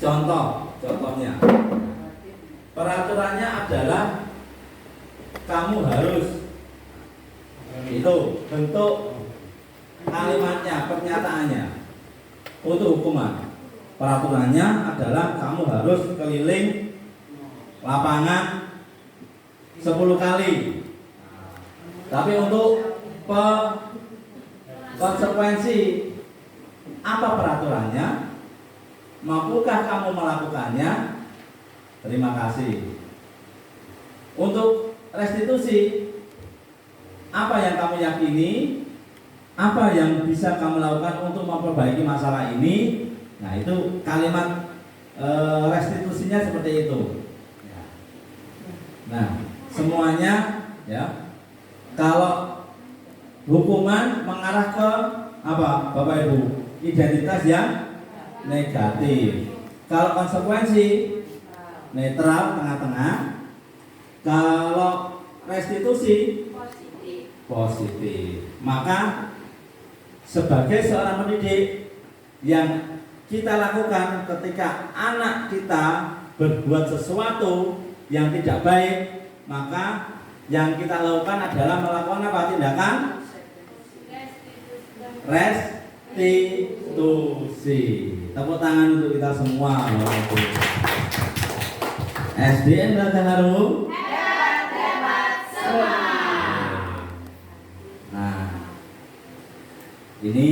contohnya. Peraturannya adalah kamu harus, itu bentuk kalimatnya, pernyataannya untuk hukuman. Peraturannya adalah kamu harus keliling lapangan 10 kali. Tapi untuk konsekuensi, apa peraturannya? Mampukah kamu melakukannya? Terima kasih. Untuk restitusi, apa yang kamu yakini? Apa yang bisa kamu lakukan untuk memperbaiki masalah ini? Nah, itu kalimat restitusinya seperti itu. Nah, semuanya ya. Kalau hukuman mengarah ke apa Bapak Ibu? Identitas yang negatif. Kalau konsekuensi netral tengah-tengah. Kalau restitusi positif. Maka sebagai seorang pendidik yang kita lakukan ketika anak kita berbuat sesuatu yang tidak baik, maka yang kita lakukan adalah melakukan apa? Tindakan restitusi. Tepuk tangan untuk kita semua. SDN Raganarum. Nah, ini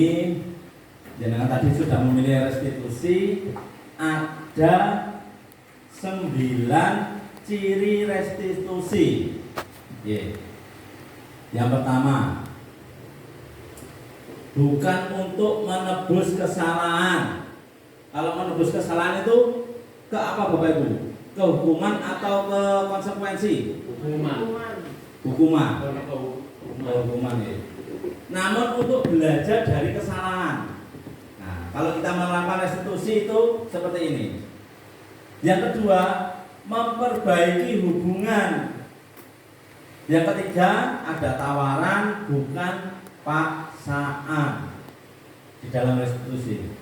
jenengan tadi sudah memilih restitusi. Ada 9 ciri restitusi. Yang pertama, bukan untuk menebus kesalahan. Kalau menebus kesalahan itu ke apa Bapak Ibu? Ke hukuman atau ke konsekuensi? Hukuman ya. Namun untuk belajar dari kesalahan. Nah, kalau kita melakukan restitusi itu seperti ini. Yang kedua, memperbaiki hubungan. Yang ketiga, ada tawaran bukan paksaan di dalam restitusi.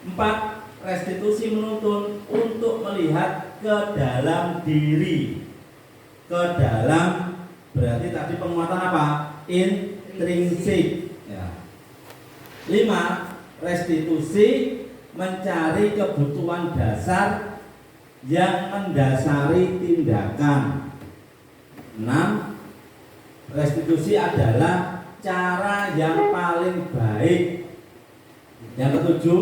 4, restitusi menuntun untuk melihat ke dalam diri. Ke dalam berarti tadi penguatan apa? Intrinsik. Ya. 5, restitusi mencari kebutuhan dasar yang mendasari tindakan. 6, restitusi adalah cara yang paling baik. Yang ketujuh,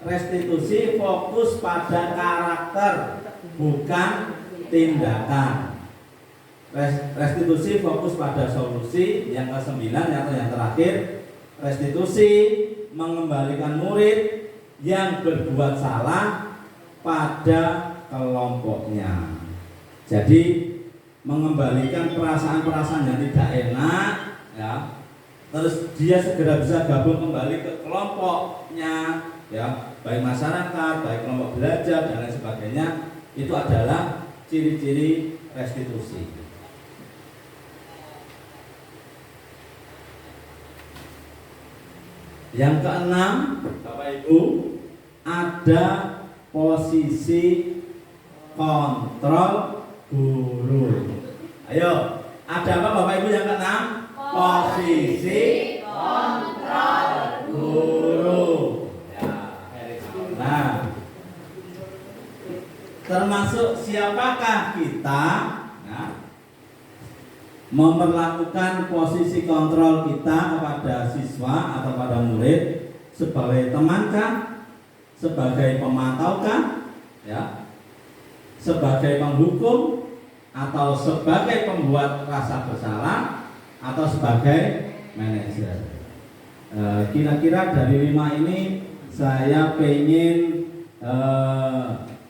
restitusi fokus pada karakter bukan tindakan. Restitusi fokus pada solusi. Yang ke-9 atau yang terakhir, restitusi mengembalikan murid yang berbuat salah pada kelompoknya. Jadi mengembalikan perasaan-perasaan yang tidak enak, ya. Terus dia segera bisa gabung kembali ke kelompoknya, ya, baik masyarakat, baik kelompok belajar dan lain sebagainya. Itu adalah ciri-ciri restitusi. Yang keenam, Bapak Ibu, ada posisi kontrol guru. Ayo, ada apa Bapak Ibu yang keenam? Posisi kontrol guru. Ya. Nah, termasuk siapakah kita? Nah, memperlakukan posisi kontrol kita kepada siswa atau pada murid sebagai temankah, sebagai pemantau, ya, sebagai penghukum, atau sebagai pembuat rasa bersalah, atau sebagai manajer. Kira-kira dari 5 ini saya ingin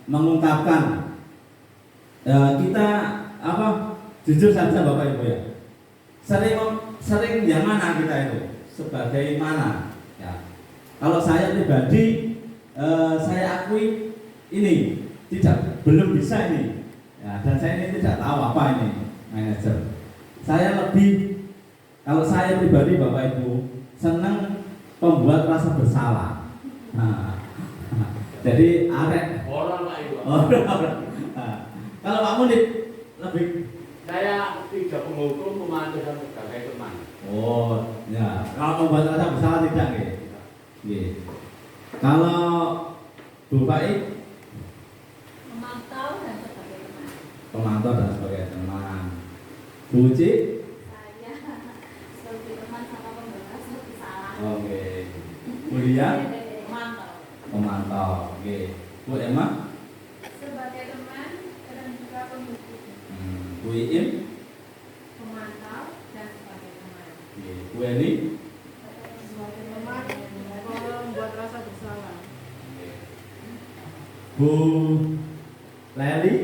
mengungkapkan. Kita apa? Jujur saja Bapak Ibu ya, sering yang mana kita itu, sebagai mana ya. Kalau saya pribadi, saya akui ini belum bisa ini ya, dan saya ini tidak tahu apa ini manajer. Saya lebih, kalau saya pribadi Bapak Ibu, senang pembuat rasa bersalah. Nah, jadi arek orang Pak Ibu. Nah, kalau Pak Munib lebih, Saya tidak menghukum pemantau dan sebagai teman. oh, ya. Kalau membuat rasa bersalah tidak, nggih. Kalau Bu Baik, Memantau dan sebagai teman. pemantau dan sebagai teman. Bu Uci, Saya sebagai teman sama pembekas lebih salah. oke. Bu Lia, Memantau. pemantau, oke. Bu Emma, Sebagai teman dan juga pembuku. Bu Iim, Memantau dan sebagai teman. oke. Bu Eni, Sebagai teman membuat rasa bersalah. oke. Bu Leli,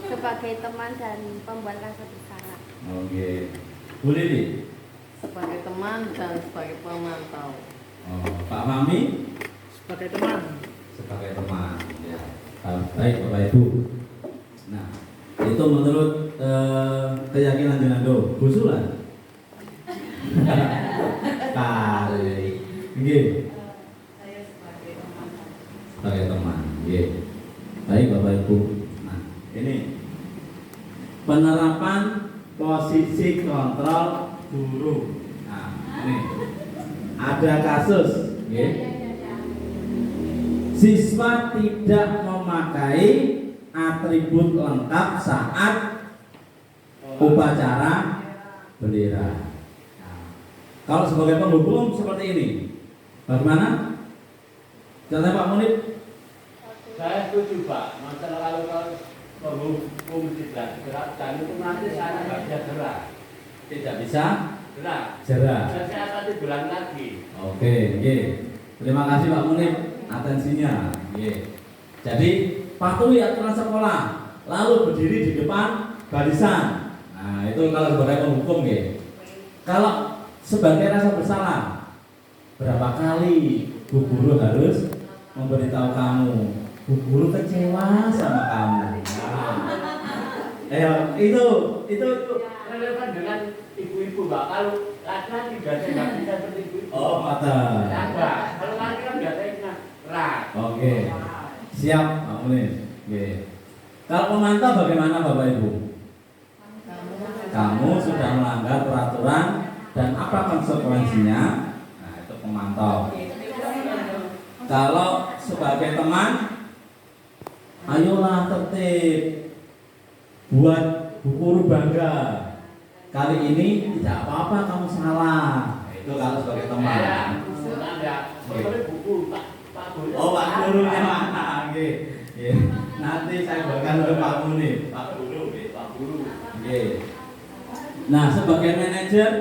Sebagai teman dan pembuat rasa bersalah. oke. Bu Lili. Sebagai teman dan sebagai pemantau. Oh, Pak Mami Sebagai teman. sebagai teman. Ya. Baik Bapak Ibu. Nah, itu menurut keyakinan Jenado. Bu Sulan. Kali. Nggih. Saya sebagai teman. Sebagai teman. Nggih. Baik Bapak Ibu. Nah, ini penerapan posisi kontrol guru. Nah, ini ada kasus, nggih. Siswa tidak memakai atribut lengkap saat upacara bendera. Nah, kalau sebagai penghukum seperti ini, bagaimana? Contohnya Pak Munib. Saya setuju Pak, masalah kalau menghukum tidak gerak dan itu nanti saya nggak bisa gerak. Tidak bisa Gerak. jerah. Dan saya akan bilang lagi. Oke, oke. Terima kasih Pak Munib atensinya. Oke. Jadi patuhi aturan sekolah, lalu berdiri di depan barisan. Nah, itu kalau sebagai penghukum, oke. Kalau sebagai rasa bersalah, berapa kali Bu Guru harus memberitahu kamu, Bu Guru kecewa sama kamu. Nah, itu Relevan dengan ibu-ibu Pak. Kalau laki-laki biasanya nggak bisa seperti ibu-ibu. oh mata. Ada. Kalau laki kan biasanya keras. Oke. Siap, Pak Munib. Oke. Kalau pemantau bagaimana Bapak Ibu? Kamu sudah melanggar peraturan dan apa konsekuensinya? Nah, itu pemantau. Kalau sebagai teman, ayolah tertib, buat Bu Guru bangga. Kali ini tidak apa-apa kamu salah. Nah, itu kalau sebagai teman. Ada. Sebenarnya buku Pak Guru. Oh, Pak Gurunya mana? Oke. Nanti saya bawakan ke Pak Munib. Pak Guru, Pak Guru. Oke. Nah, sebagai manajer,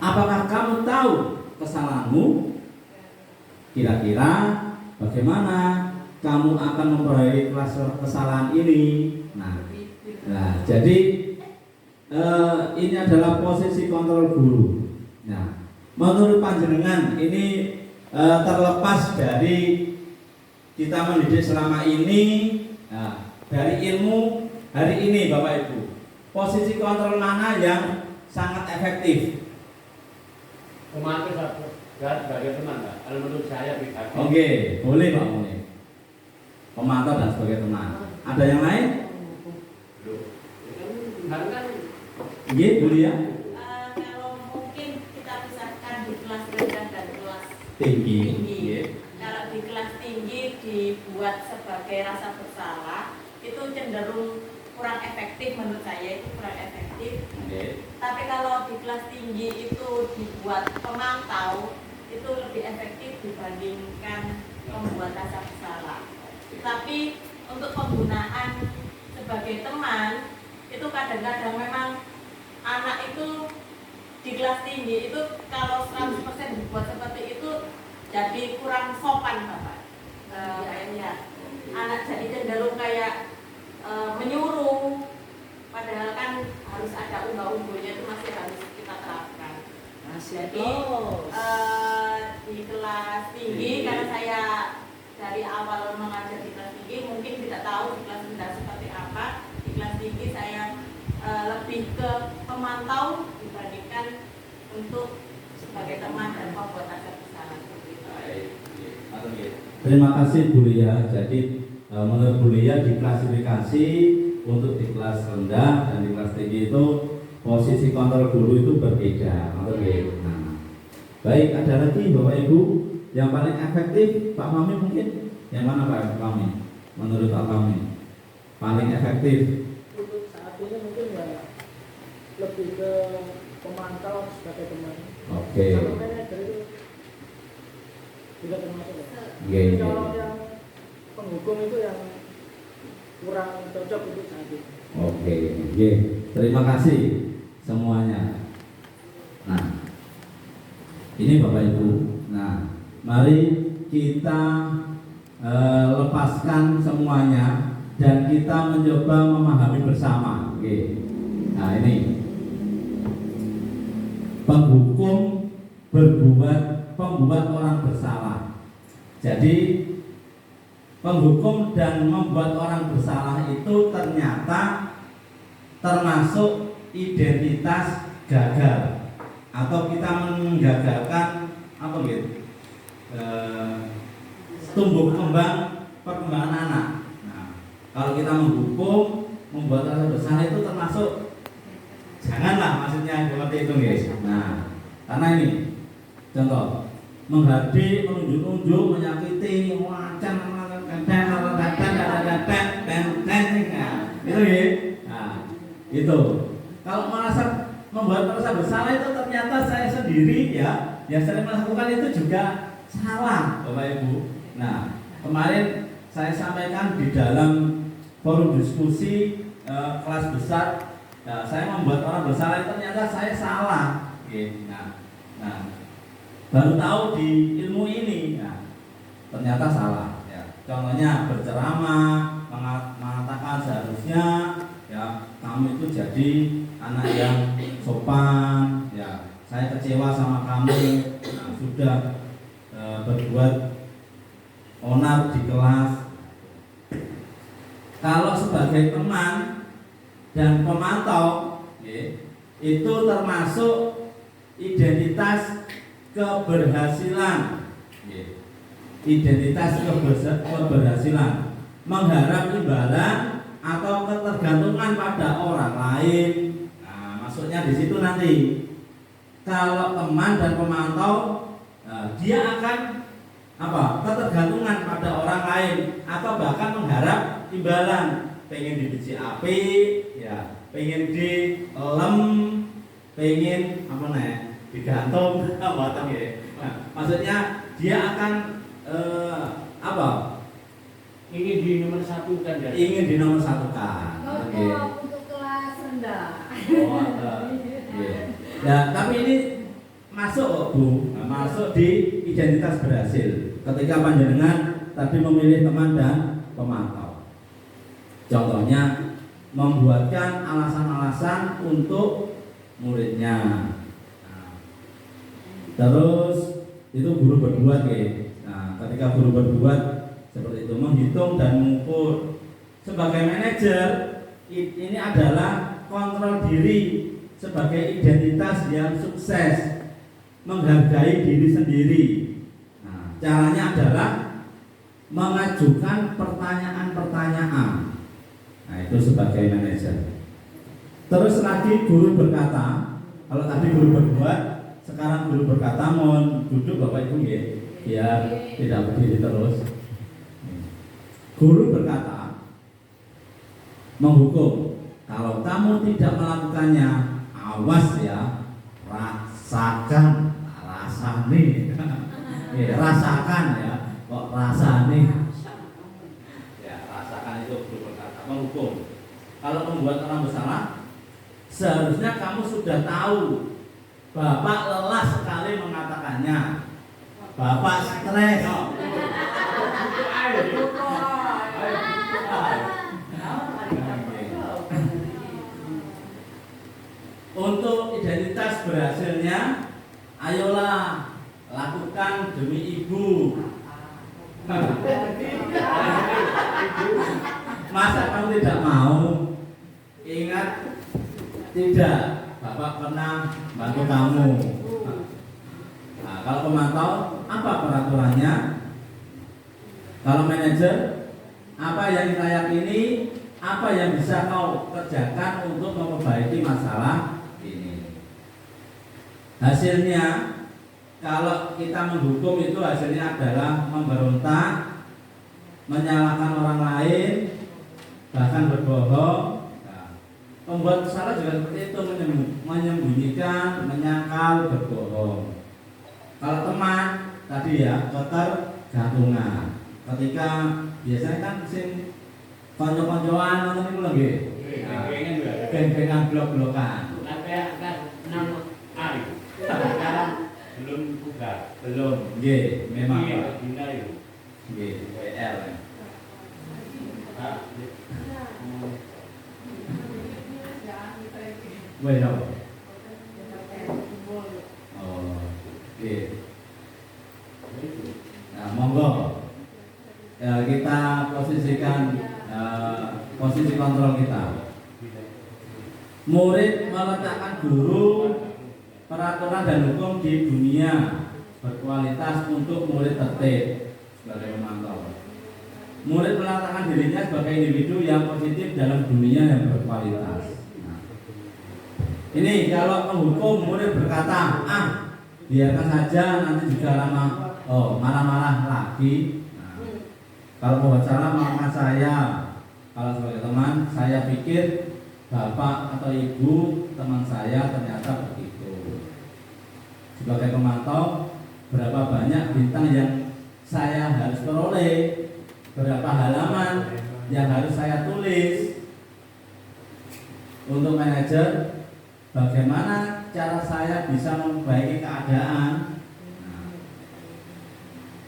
apakah kamu tahu kesalahanmu? Kira-kira bagaimana kamu akan memperbaiki kesalahan ini? Nah, jadi ini adalah posisi kontrol guru. Nah, menurut panjenengan ini terlepas dari kita mendidik selama ini, dari ilmu hari ini, Bapak Ibu, posisi kontrol mana yang sangat efektif? Pemantau dan sebagai teman Pak. Kalau menurut saya pribadi. Oke, boleh Pak Munib. Pemantau dan sebagai teman. Ada yang lain? Kan Iya, Bu Lia. Kalau mungkin kita pisahkan di kelas rendah dan kelas Tinggi. tinggi. Iya. Kalau di kelas tinggi dibuat sebagai rasa bersalah, itu cenderung kurang efektif menurut saya, itu kurang efektif. Oke. Tapi kalau di kelas tinggi itu dibuat pemantau, itu lebih efektif dibandingkan membuat rasa bersalah. Tapi untuk penggunaan sebagai teman, itu kadang-kadang memang anak itu di kelas tinggi itu kalau 100% dibuat seperti itu jadi kurang sopan Bapak. Kayaknya anak jadi cenderung kayak menyuruh, padahal kan harus ada unggah-ungguhnya, itu masih harus kita terapkan. Jadi di kelas tinggi, karena saya dari awal mengajar di kelas tinggi, mungkin tidak tahu di kelas rendah seperti apa. Di kelas tinggi saya lebih ke pemantau dibandingkan untuk sebagai teman dan membuat rasa bersalah seperti itu. Terima kasih Bu Lia. Jadi menurut Bu Lia diklasifikasi untuk di kelas rendah dan di kelas tinggi itu posisi kontrol guru itu berbeda. Nah, baik, ada lagi Bapak Ibu yang paling efektif, Pak Mami mungkin? Yang mana Pak Mami? Menurut Pak Mami paling efektif? Untuk saat ini mungkin ya lebih ke pemantau sebagai teman. Oke. Kalau manajer itu juga termasuk. Ya. Oke. Kalau yang penghukum itu yang kurang cocok untuk saat ini. Oke. Terima kasih semuanya. Nah, ini Bapak Ibu. Nah, mari kita lepaskan semuanya dan kita mencoba memahami bersama. Oke. Nah, ini penghukum pembuat orang bersalah. Jadi penghukum dan membuat orang bersalah itu ternyata termasuk identitas gagal atau kita menggagalkan apa gitu tumbuh kembang perkembangan anak. Nah, kalau kita menghukum membuat orang bersalah itu termasuk janganlah maksudnya seperti itu guys. Nah, karena ini contoh menghardik, menunjuk-nunjuk, menyakiti, wacan, itu ya. Nah, itu. Kalau merasa membuat merasa bersalah itu ternyata saya sendiri ya, yang sering melakukan itu juga salah, Bapak Ibu. Nah, kemarin saya sampaikan di dalam forum diskusi kelas besar, nah, saya membuat orang bersalah ternyata saya salah. Oke. Nah, baru tahu di ilmu ini, nah, ternyata salah. Ya. Contohnya berceramah, mengatakan seharusnya ya kamu itu jadi anak yang sopan. Ya, saya kecewa sama kamu. Nah, sudah berbuat onar di kelas. Kalau sebagai teman dan pemantau, itu termasuk identitas keberhasilan. Identitas keberhasilan, mengharap imbalan atau ketergantungan pada orang lain. Nah, maksudnya di situ nanti kalau teman dan pemantau, dia akan ketergantungan pada orang lain atau bahkan mengharap imbalan, pengen dibenci api, ya, pengen dilem, pengen digantung, ya. Nah, maksudnya dia akan ingin di nomor satu kan ya? Ingin di nomor satukan. Untuk kelas rendah. Ya, tapi ini masuk Bu, masuk di identitas berhasil. Ketika panjenengan tadi memilih teman dan pemantau. Contohnya membuatkan alasan-alasan untuk muridnya. Nah, terus itu guru berbuat ya. Nah, ketika guru berbuat seperti itu menghitung dan mengukur. Sebagai manajer ini adalah kontrol diri sebagai identitas yang sukses, menghargai diri sendiri. Nah, caranya adalah mengajukan pertanyaan-pertanyaan. Nah, itu sebagai manajer. Terus lagi guru berkata, kalau tadi guru berbuat, sekarang guru berkata, mohon duduk Bapak Ibu ya, biar tidak berdiri terus. Guru berkata, menghukum, kalau kamu tidak melakukannya, awas ya, rasakan, rasani, rasakan ya, kok rasani, ya rasakan itu guru berkata, menghukum. Kalau membuat orang bersalah, seharusnya kamu sudah tahu. Bapak lelah sekali mengatakannya. Bapak stres. Untuk identitas berhasilnya, ayolah lakukan demi ibu. Masa kamu tidak mau? Ingat, tidak. Bapak pernah bantu kamu. Nah, kalau pemantau, apa peraturannya? Kalau manajer, apa yang kita yakini, apa yang bisa kau kerjakan untuk memperbaiki masalah ini. Hasilnya, kalau kita menghukum itu hasilnya adalah memberontak, menyalahkan orang lain, bahkan berbohong. Membuat salah juga seperti itu, menyembunyikan, menyangkal, berbohong. Kalau teman tadi ya, ketergantungan. Ketika biasanya kan sing konco-koncoan nonton itu lagi, geng-gengan blok-blokan. Sampai kan 6 hari. Sekarang belum buka. Belum, memang Pak. Bina itu. WL. posisikan posisi kontrol kita. Murid meletakkan guru, peraturan dan hukum di dunia berkualitas untuk murid tertib sebagai pemantau. Murid meletakkan dirinya sebagai individu yang positif dalam dunia yang berkualitas. Nah, ini kalau menghukum, murid berkata, biarkan saja, nanti juga lama marah-marah lagi. Nah, kalau membuat salah maka saya, kalau sebagai teman, saya pikir bapak atau ibu teman saya ternyata begitu. Sebagai pemantau, berapa banyak bintang yang saya harus peroleh, berapa halaman yang harus saya tulis. Untuk manajer, bagaimana cara saya bisa memperbaiki keadaan.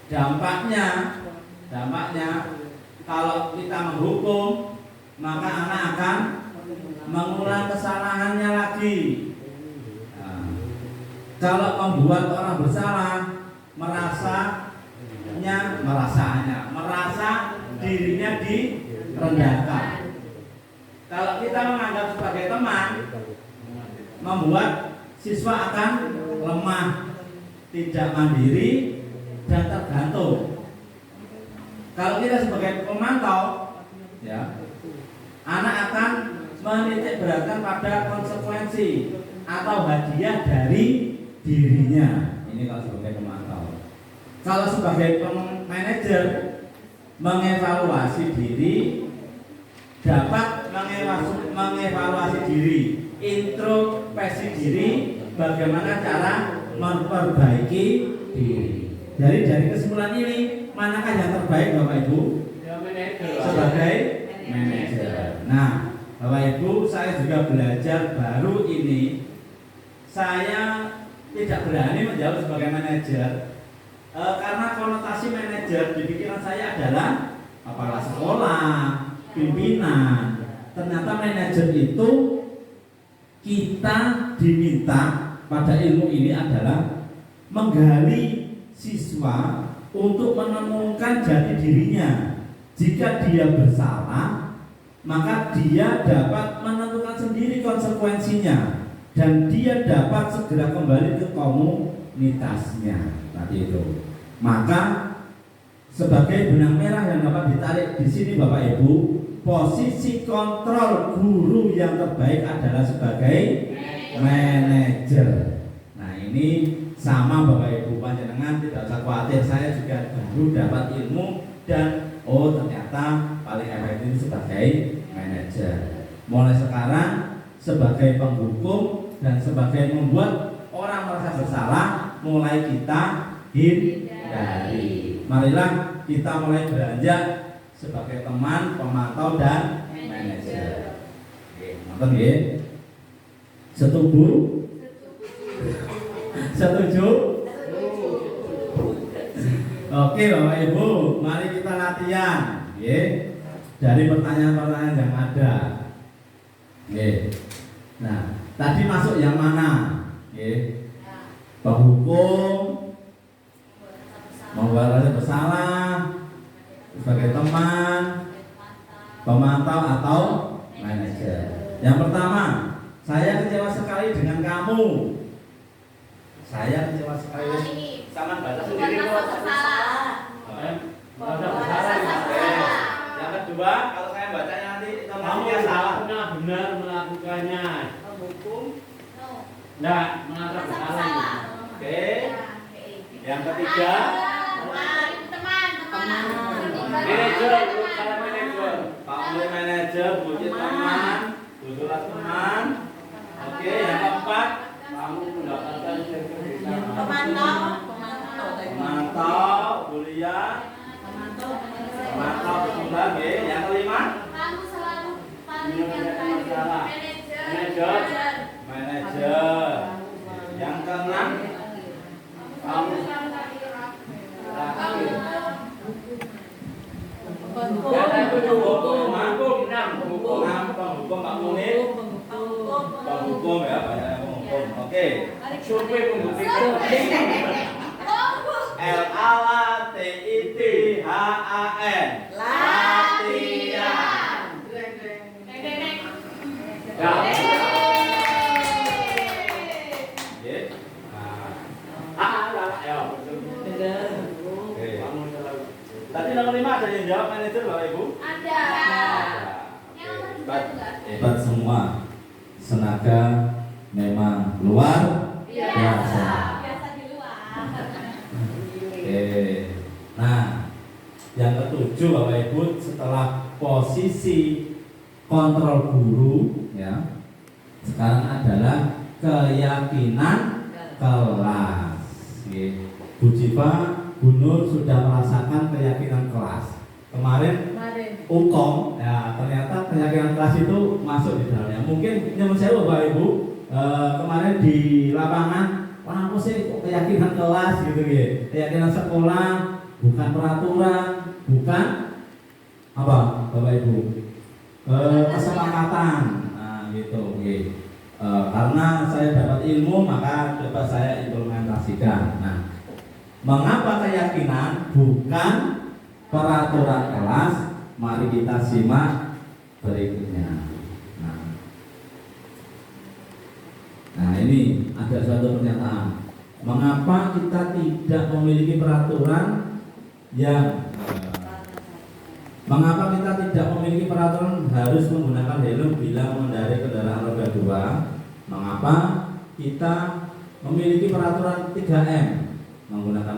Dampaknya kalau kita menghukum, maka anak akan mengulang kesalahannya lagi. Nah, kalau membuat orang bersalah, merasa dirinya direndahkan. Kalau kita menganggap sebagai teman, membuat siswa akan lemah, tidak mandiri dan tergantung. Kalau kita sebagai pemantau, ya, anak akan menitik beratkan pada konsekuensi atau hadiah dari dirinya. Ini kalau sebagai pemantau. Kalau sebagai manajer, mengevaluasi diri, dapat mengevaluasi diri, introspeksi diri, bagaimana cara memperbaiki diri. Jadi dari kesimpulan ini, manakah yang terbaik Bapak Ibu? Sebagai manajer. Nah, Bapak Ibu, saya juga belajar baru ini. Saya tidak berani menjawab sebagai manajer karena konotasi manajer di pikiran saya adalah kepala sekolah, pimpinan. Ternyata manajer itu kita diminta pada ilmu ini adalah menggali siswa untuk menemukan jati dirinya. Jika dia bersalah, maka dia dapat menentukan sendiri konsekuensinya dan dia dapat segera kembali ke komunitasnya. Tadi itu. Maka sebagai benang merah yang dapat ditarik di sini Bapak Ibu, posisi kontrol guru yang terbaik adalah sebagai manajer. Nah, ini sama Bapak Ibu, panjenengan tidak usah khawatir, saya juga baru dapat ilmu dan ternyata paling efektif sebagai manajer. Mulai sekarang sebagai penghukum dan sebagai membuat orang merasa bersalah, mulai kita hindari. Marilah kita mulai beranjak sebagai teman, pemantau dan manajer. Nonton ya? Setuju? Setuju? Oke Bapak Ibu, mari kita latihan, ya, dari pertanyaan-pertanyaan yang ada. Ya. Nah, tadi masuk yang mana? Ya. Penghukum, membuat rasa bersalah, sebagai teman, pemantau atau manajer. Yang pertama, saya kecewa sekali dengan kamu. Saya kecewa sekali. Sama baca sendiri kok. Yang kedua, kalau saya bacanya nanti Kamu salah. benar melakukannya. Menghukum, Enggak, merasa bersalah. Oke. Yang ketiga, manajer, saya manajer. Pak Mulai manajer, bujuk teman, bujulah teman. Oke, yang keempat, Kamu mendapatkan sertifikat. pemantau, kuliah, pemantau berkembang. Oke, yang kelima, Kamu selalu paling yang Menyelesaikan baik. masalah. Manajer. manajer. Yang keenam, Kamu selalu paling laki. kata hukum, enam penghukum Pak Munir, penghukum, penghukum ya, banyaknya penghukum. Oke, survei pembuktikan. LATITHAN, manajer Bapak Ibu? Ada. Yang nomor 2 Hebat, juga. hebat semua. Tenaga memang luar biasa. Biasa di luar. Oke. Nah, yang ketujuh Bapak Ibu, setelah posisi kontrol guru ya, sekarang adalah keyakinan kelas. Oke. Bu Jiva, Bu Nur sudah merasakan keyakinan kelas. Kemarin Ukom, ya ternyata keyakinan kelas itu masuk di dalamnya. Mungkin nyuwun sewu Bapak Ibu, kemarin di lapangan, wah aku sih kok keyakinan kelas gitu ya. Keyakinan sekolah, bukan peraturan, bukan apa Bapak Ibu? Kesepakatan. Nah, gitu, oke. Karena saya dapat ilmu, maka coba saya implementasikan. Nah, mengapa keyakinan bukan peraturan kelas? Mari kita simak berikutnya. Nah, ini ada suatu pernyataan. Mengapa kita tidak memiliki peraturan yang mengapa kita tidak memiliki peraturan harus menggunakan helm bila mengendarai kendaraan roda 2? Mengapa kita memiliki peraturan 3M? Menggunakan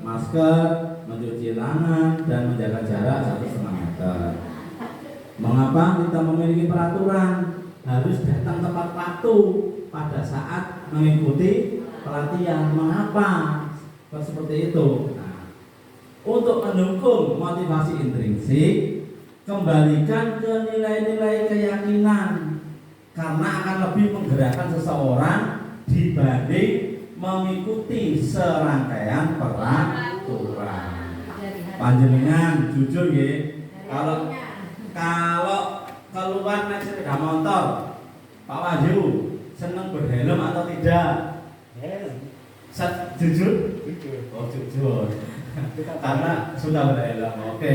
masker, mencuci tangan, dan menjaga jarak 1,5 meter. Mengapa kita memiliki peraturan harus datang tepat waktu pada saat mengikuti pelatihan? Mengapa seperti itu? Nah, untuk mendukung motivasi intrinsik, kembalikan ke nilai-nilai keyakinan, karena akan lebih menggerakkan seseorang dibanding mengikuti serangkaian peraturan. Panjenengan jujur ya, kalau keluar naik sepeda motor, Pak Wahyu seneng berhelm atau tidak? Jujur? Oh jujur. Karena sudah berhelm. Oke.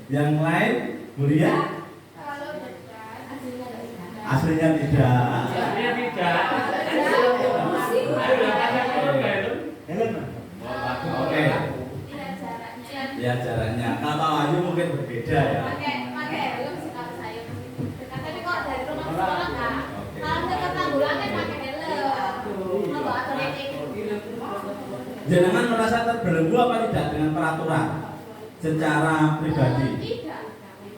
Yang lain, Bu Ria? Kalau dekat, Aslinya tidak. Aslinya tidak. Oke. lihat jaraknya. Lihat jaraknya. Kalau Pak Wahyu mungkin berbeda ya. Pakai helm sih kalau saya. Tapi kok dari rumah ke sekolah enggak? Oke. Kalau ke Tanggulangan pakai helm. Kalau atau Jenengan merasa terbelenggu apa tidak dengan peraturan secara pribadi? Tidak.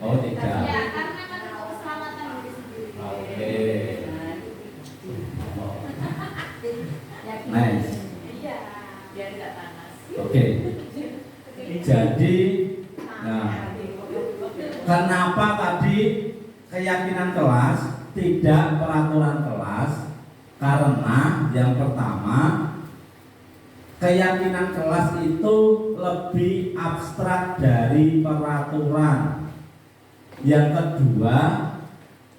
Oh tidak. Ya, karena kan untuk keselamatan diri sendiri. Oke. Yakin. Nice. Iya. Biar tidak panas. Oke. Jadi, nah, kenapa tadi keyakinan kelas tidak peraturan kelas? Karena yang pertama, keyakinan kelas itu lebih abstrak dari peraturan. Yang kedua,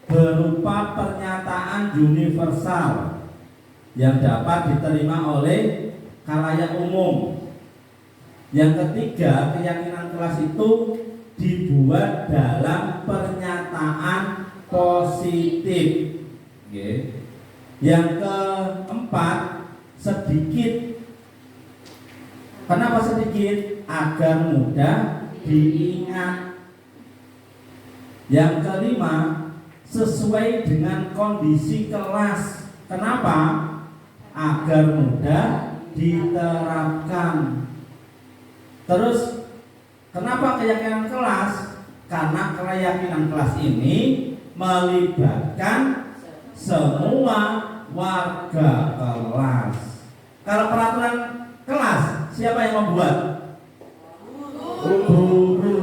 berupa pernyataan universal yang dapat diterima oleh khalayak umum. Yang ketiga, keyakinan kelas itu dibuat dalam pernyataan positif. Oke. Yang keempat, sedikit. Kenapa sedikit? Agar mudah diingat. Yang kelima, sesuai dengan kondisi kelas. Kenapa? Agar mudah diterapkan. Terus, kenapa keyakinan kelas? Karena keyakinan kelas ini melibatkan semua warga kelas. Kalau peraturan kelas, siapa yang membuat? Guru.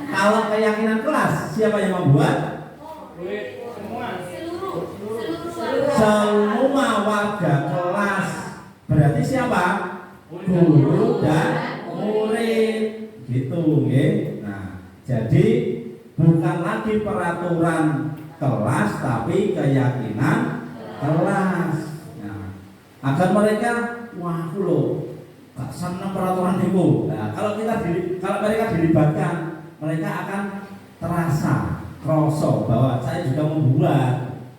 Kalau keyakinan kelas, siapa yang membuat? Semua warga kelas. Berarti siapa? Guru dan murid. Gitu, nggih. Nah, jadi bukan lagi peraturan kelas, tapi keyakinan kelas. Nah, agar mereka, wah aku loh gak seneng peraturan itu. Nah, kalau mereka dilibatkan, mereka akan terasa, kroso bahwa saya juga membuat.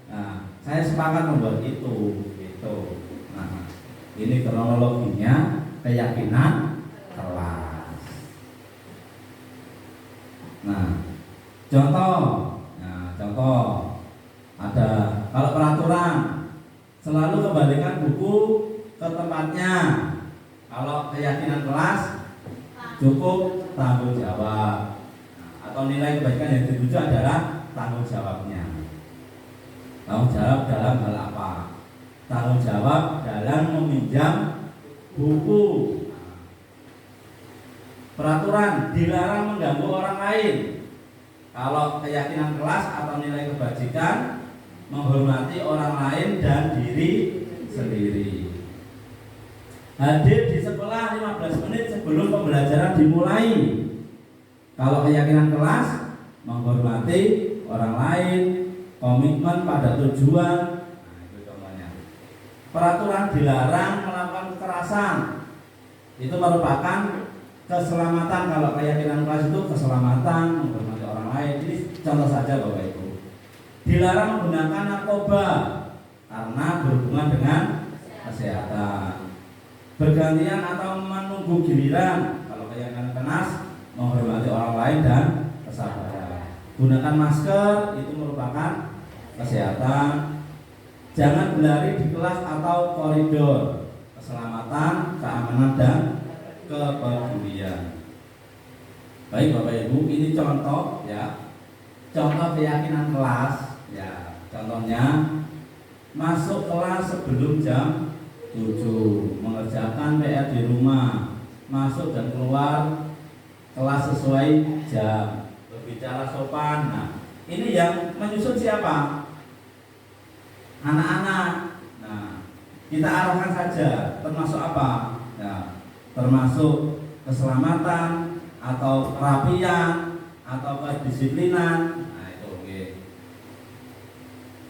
Nah, saya sepakat membuat itu, gitu. Nah, ini kronologinya keyakinan kelas. Nah, contoh, ada kalau peraturan selalu kembalikan buku ke tempatnya. Kalau keyakinan kelas cukup tanggung jawab. Atau nilai kebaikan yang dituju adalah tanggung jawabnya. Tanggung jawab dalam hal apa? Tanggung jawab dalam meminjam buku. Peraturan dilarang mengganggu orang lain. Kalau keyakinan kelas atau nilai kebajikan, menghormati orang lain dan diri sendiri. Hadir di sekolah 15 menit sebelum pembelajaran dimulai. Kalau keyakinan kelas, menghormati orang lain, komitmen pada tujuan. Nah, itu contohnya. Peraturan dilarang melakukan kekerasan. Itu merupakan keselamatan. Kalau keyakinan kelas itu keselamatan, menghormati orang lain. Ini contoh saja Bapak Ibu. Dilarang menggunakan narkoba karena berhubungan dengan kesehatan. Bergantian atau menunggu giliran. Kalau keyakinan kelas, menghormati orang lain dan kesabaran. Gunakan masker, itu merupakan kesehatan. Jangan berlari di kelas atau koridor. Keselamatan, keamanan dan kepedulian. Baik Bapak Ibu, ini contoh ya. Contoh keyakinan kelas ya. Contohnya masuk kelas sebelum jam 7, mengerjakan PR di rumah, masuk dan keluar kelas sesuai jam, berbicara sopan. Nah, ini yang menyusun siapa? Anak-anak. Nah, kita arahkan saja. Termasuk apa? Ya, termasuk keselamatan atau kerapian atau kedisiplinan. Nah, itu oke.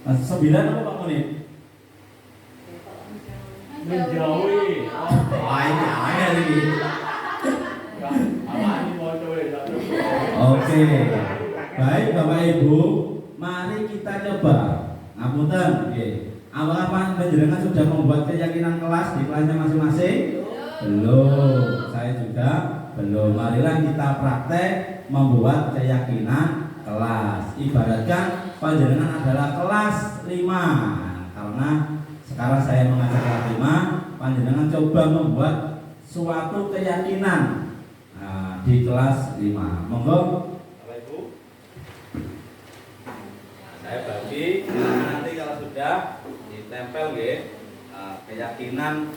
Nah, 9 apa Pak Munib? Menjauhi. Wah, ini ada lagi. Oke. Baik Bapak Ibu, mari kita coba. Ngapunten, nggih. Apakah panjenengan sudah membuat keyakinan kelas di kelasnya masing-masing? Belum. Saya juga belum. Marilah kita praktek membuat keyakinan kelas. Ibaratkan panjenengan adalah kelas 5. Karena sekarang saya mengajar kelas 5, panjenengan coba membuat suatu keyakinan di kelas 5. Monggo Bapak Ibu. Saya bagi nanti kalau sudah ditempel nggih, keyakinan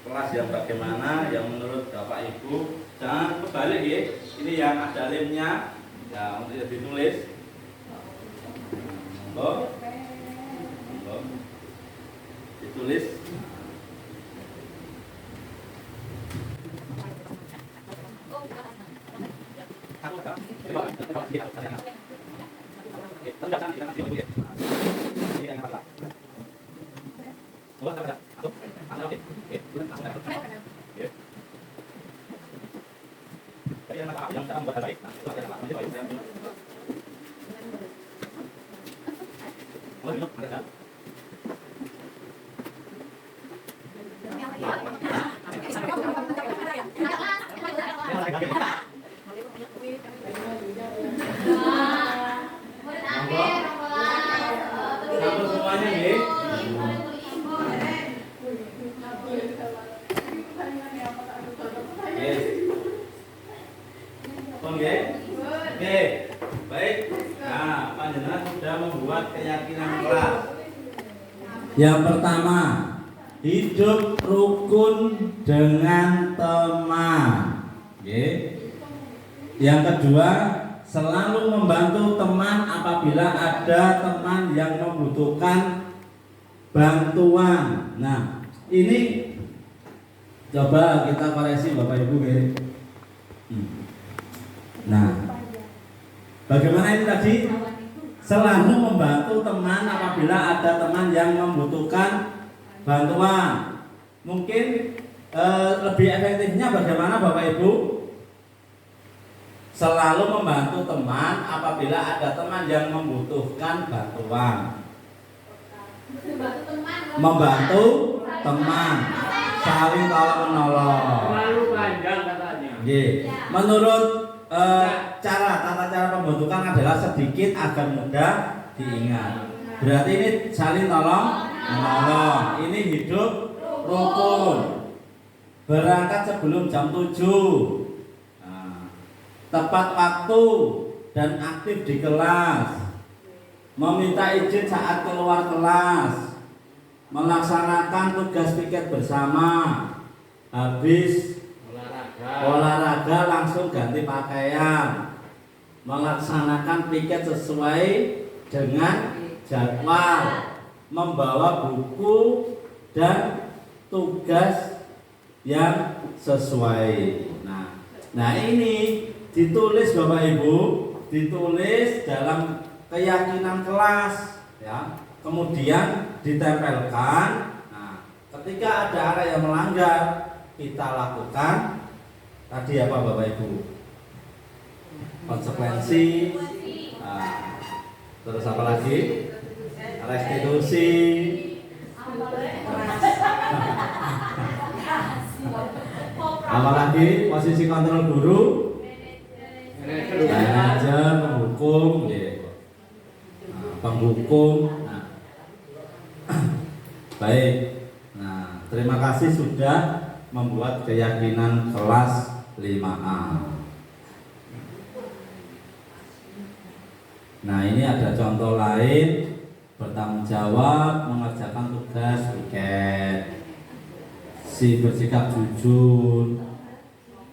kelas yang bagaimana yang menurut Bapak Ibu. Jangan kebalik nggih. Ini yang ada lemnya ya untuk ditulis. Monggo. Monggo. Ditulis. Oke, baik. Nah, panjenengan sudah membuat keyakinan kelas. Yang pertama, hidup rukun dengan teman. Oke. Yang kedua, selalu membantu teman apabila ada teman yang membutuhkan bantuan. Nah, ini coba kita koreksi Bapak Ibu ya. Nah, bagaimana ini tadi? Selalu membantu teman apabila ada teman yang membutuhkan bantuan. Mungkin lebih efektifnya bagaimana Bapak Ibu? Selalu membantu teman apabila ada teman yang membutuhkan bantuan. Membantu teman, saling tolong menolong. Terlalu panjang katanya. Menurut tata cara pembentukan adalah sedikit agar mudah diingat. Berarti ini saling tolong menolong. Ini hidup rukun. Berangkat sebelum jam 7. Nah, tepat waktu dan aktif di kelas. Meminta izin saat keluar kelas. Melaksanakan tugas piket bersama. Habis olahraga langsung ganti pakaian. Melaksanakan piket sesuai dengan jadwal, membawa buku dan tugas yang sesuai. Nah ini ditulis Bapak Ibu, ditulis dalam keyakinan kelas, ya. Kemudian ditempelkan. Nah, ketika ada anak yang melanggar, kita lakukan tadi apa Bapak Ibu? Konsekuensi. Nah, terus apa lagi? Restitusi. Apalagi posisi kontrol guru, manajer, penghukum, penghukum. Baik. Nah, terima kasih sudah membuat keyakinan kelas 5A. Nah, ini ada contoh lain. Bertanggung jawab mengerjakan tugas piket, si bersikap jujur,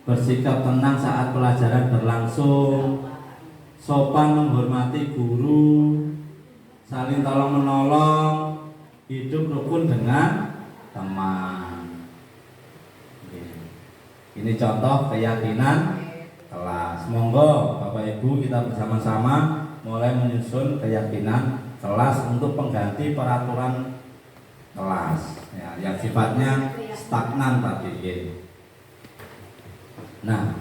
bersikap tenang saat pelajaran berlangsung, sopan menghormati guru, saling tolong menolong, hidup rukun dengan teman. Ini contoh keyakinan kelas. Monggo Bapak Ibu kita bersama-sama mulai menyusun keyakinan kelas untuk pengganti peraturan kelas ya, yang sifatnya stagnan tadi. Nah,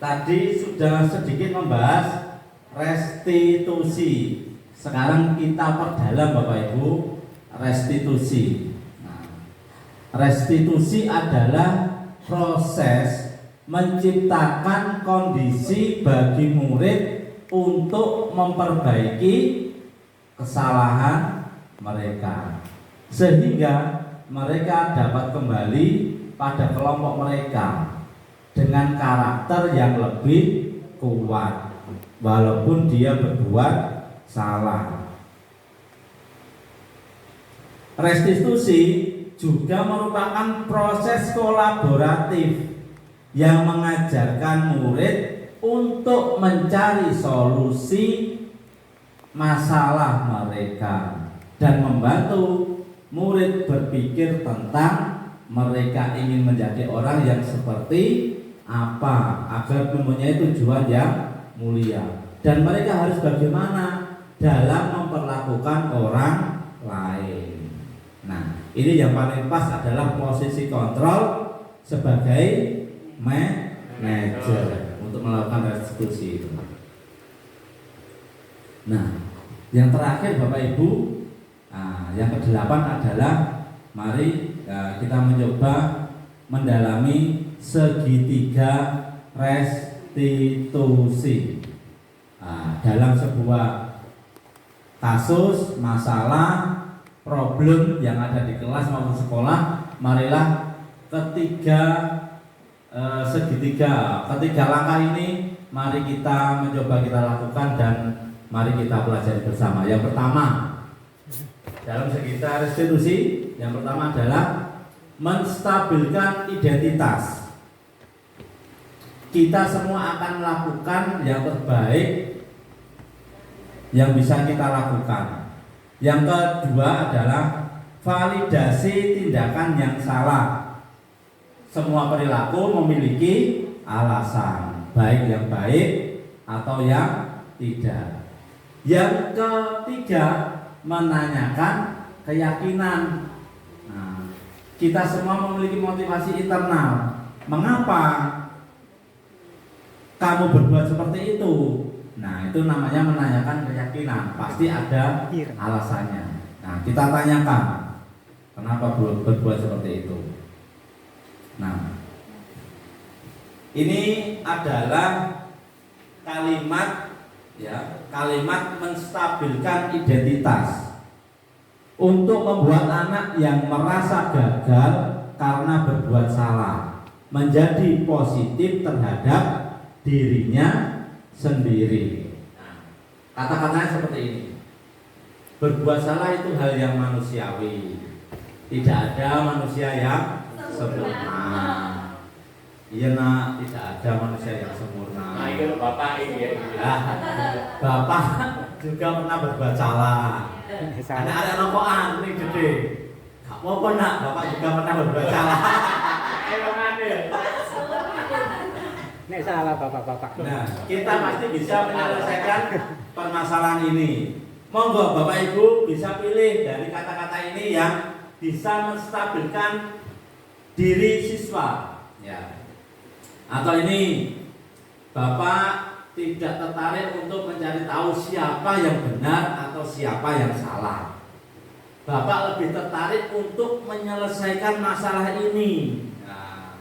tadi sudah sedikit membahas restitusi. Sekarang kita perdalam Bapak Ibu restitusi. Nah, restitusi adalah proses menciptakan kondisi bagi murid untuk memperbaiki kesalahan mereka sehingga mereka dapat kembali pada kelompok mereka dengan karakter yang lebih kuat walaupun dia berbuat salah. Restitusi juga merupakan proses kolaboratif yang mengajarkan murid untuk mencari solusi masalah mereka dan membantu murid berpikir tentang mereka ingin menjadi orang yang seperti apa agar mempunyai tujuan yang mulia dan mereka harus bagaimana dalam memperlakukan orang lain. Nah, ini yang paling pas adalah posisi kontrol sebagai manajer untuk melakukan restitusi itu. Nah, yang terakhir Bapak Ibu, yang ke-8 adalah mari kita mencoba mendalami segitiga restitusi. Dalam sebuah kasus, masalah, problem yang ada di kelas maupun sekolah, marilah ketiga langkah ini mari kita mencoba kita lakukan dan mari kita pelajari bersama. Yang pertama, dalam segitiga restitusi, yang pertama adalah menstabilkan identitas. Kita semua akan melakukan yang terbaik yang bisa kita lakukan. Yang kedua adalah validasi tindakan yang salah. Semua perilaku memiliki alasan, baik yang baik atau yang tidak. Yang ketiga, menanyakan keyakinan. Nah, kita semua memiliki motivasi internal. Mengapa kamu berbuat seperti itu? Nah, itu namanya menanyakan keyakinan. Pasti ada alasannya. Nah, kita tanyakan kenapa berbuat seperti itu. Nah, ini adalah kalimat kalimat menstabilkan identitas untuk membuat anak yang merasa gagal karena berbuat salah menjadi positif terhadap dirinya sendiri. Kata-katanya seperti ini. Berbuat salah itu hal yang manusiawi. Tidak ada manusia yang sempurna. Iya nak, tidak ada manusia yang sempurna. Nah, itu Bapak ini ya. Ya, Bapak juga pernah berbuat salah. Ada rokokan nih gede. Gak apa-apa nak, Bapak juga pernah berbuat salah. Emang ada. Nek salah bapak-bapak. Nah, kita pasti bisa menyelesaikan permasalahan ini. Monggo Bapak Ibu bisa pilih dari kata-kata ini yang bisa menstabilkan diri siswa. Ya. Atau ini Bapak tidak tertarik untuk mencari tahu siapa yang benar atau siapa yang salah. Bapak lebih tertarik untuk menyelesaikan masalah ini. Nah,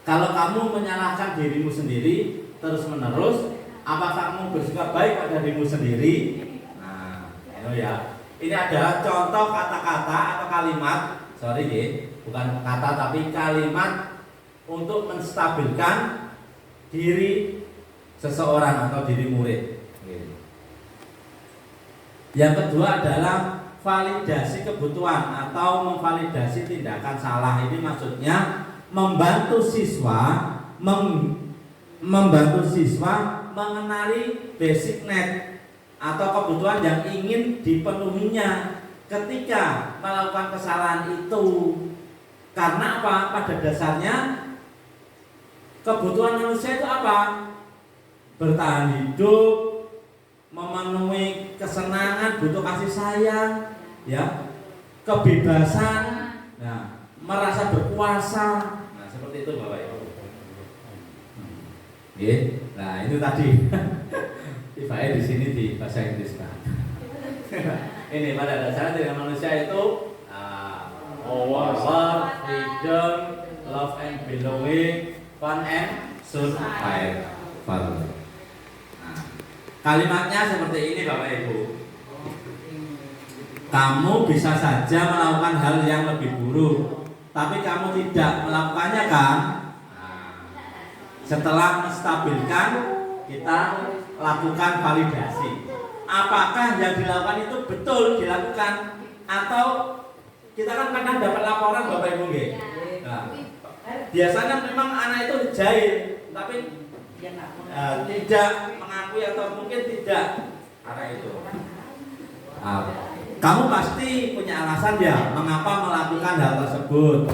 kalau kamu menyalahkan dirimu sendiri terus-menerus, apakah kamu bersikap baik pada dirimu sendiri? Nah, itu ya. Ini adalah contoh kata-kata atau kalimat, bukan kata tapi kalimat untuk menstabilkan diri seseorang atau diri murid. Yang kedua adalah validasi kebutuhan atau memvalidasi tindakan salah. Ini maksudnya membantu siswa mengenali basic need atau kebutuhan yang ingin dipenuhinya ketika melakukan kesalahan itu. Karena apa? Pada dasarnya kebutuhan manusia itu apa? Bertahan hidup, memenuhi kesenangan, butuh kasih sayang, ya, kebebasan, nah, merasa berkuasa. Nah, seperti itu Bapak Ibu. Nah, itu tadi. Tiba-tiba di sini di bahasa Inggris kan. Ini pada dasarnya dengan manusia itu power, freedom, love and belonging, fun and survival. Nah, kalimatnya seperti ini Bapak Ibu. Kamu bisa saja melakukan hal yang lebih buruk, tapi kamu tidak melakukannya kan? Nah, setelah menstabilkan, kita lakukan validasi. Apakah yang dilakukan itu betul dilakukan atau kita kan kadang dapat laporan Bapak Ibu nggih. Nah, biasanya memang anak itu jahil tapi tidak mengakui atau mungkin tidak anak itu. Kamu pasti punya alasan ya mengapa melakukan hal tersebut.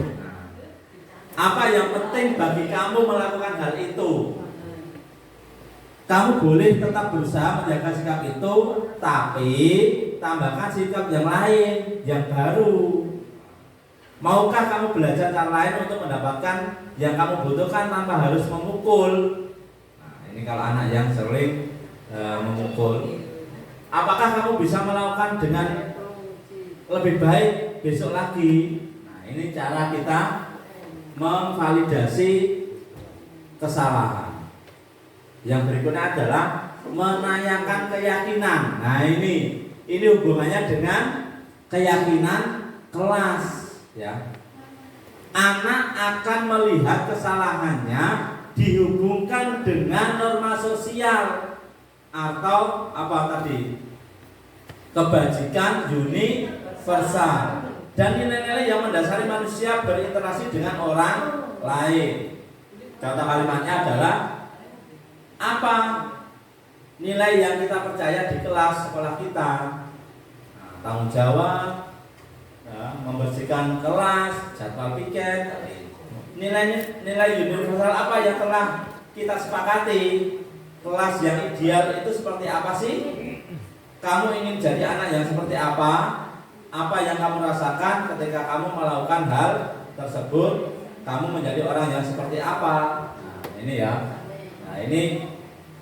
Apa yang penting bagi kamu melakukan hal itu? Kamu boleh tetap berusaha menjaga sikap itu, tapi tambahkan sikap yang lain, yang baru. Maukah kamu belajar cara lain untuk mendapatkan yang kamu butuhkan tanpa harus memukul? Nah, ini kalau anak yang sering memukul. Apakah kamu bisa melakukan dengan lebih baik besok lagi? Nah, ini cara kita memvalidasi kesalahan. Yang berikutnya adalah menanyakan keyakinan. Nah, ini hubungannya dengan keyakinan kelas, ya. Anak akan melihat kesalahannya dihubungkan dengan norma sosial atau apa tadi? Kebajikan universal dan nilai-nilai yang mendasari manusia berinteraksi dengan orang lain. Contoh kalimatnya adalah apa nilai yang kita percaya di kelas sekolah kita? Nah, tanggung jawab, ya, membersihkan kelas, jadwal piket. Nilai universal apa yang telah kita sepakati? Kelas yang ideal itu seperti apa sih? Kamu ingin jadi anak yang seperti apa? Apa yang kamu rasakan ketika kamu melakukan hal tersebut? Kamu menjadi orang yang seperti apa? Nah, ini ya. Nah, ini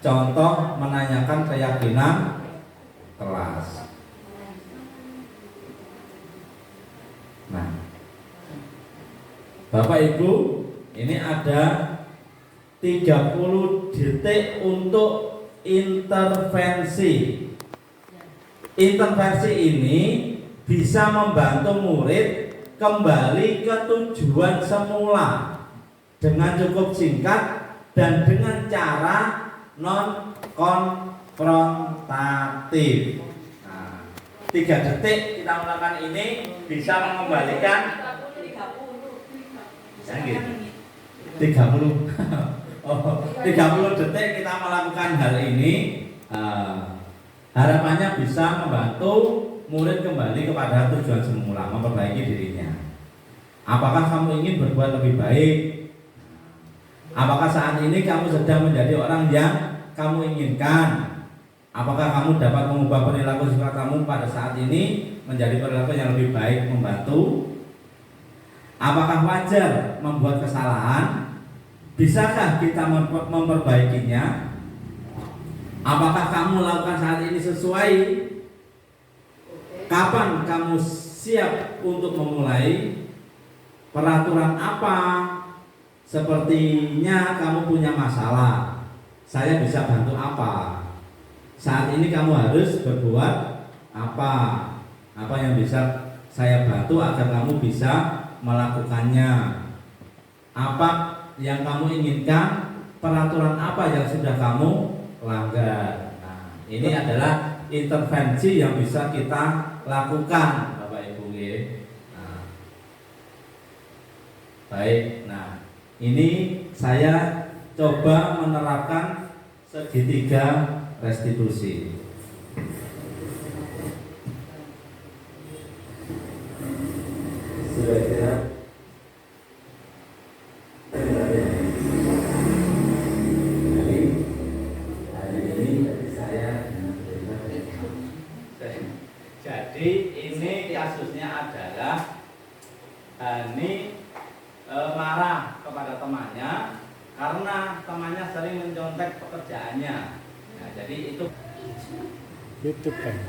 contoh menanyakan keyakinan kelas. Nah, Bapak Ibu, ini ada 30 detik untuk intervensi. Intervensi ini bisa membantu murid kembali ke tujuan semula dengan cukup singkat dan dengan cara non konfrontatif. Nah, 3 detik kita melakukan ini bisa mengembalikan 30 30 detik kita melakukan hal ini. Harapannya bisa membantu murid kembali kepada tujuan semula, memperbaiki dirinya. Apakah kamu ingin berbuat lebih baik? Apakah saat ini kamu sedang menjadi orang yang kamu inginkan? Apakah kamu dapat mengubah perilaku sifat kamu pada saat ini menjadi perilaku yang lebih baik, membantu? Apakah wajar membuat kesalahan? Bisakah kita memperbaikinya? Apakah kamu lakukan saat ini sesuai? Kapan kamu siap untuk memulai? Peraturan apa? Sepertinya kamu punya masalah. Saya bisa bantu apa? Saat ini kamu harus berbuat apa? Apa yang bisa saya bantu agar kamu bisa melakukannya? Apa yang kamu inginkan? Peraturan apa yang sudah kamu langgar? Nah, ini adalah intervensi yang bisa kita lakukan, Bapak Ibu. Nah, baik. Nah, ini saya coba menerapkan segitiga restitusi. Sudah tidak? Jadi ini kasusnya adalah Hani marah kepada temannya karena temannya sering mencontek pekerjaannya. Nah, jadi itu YouTube kan.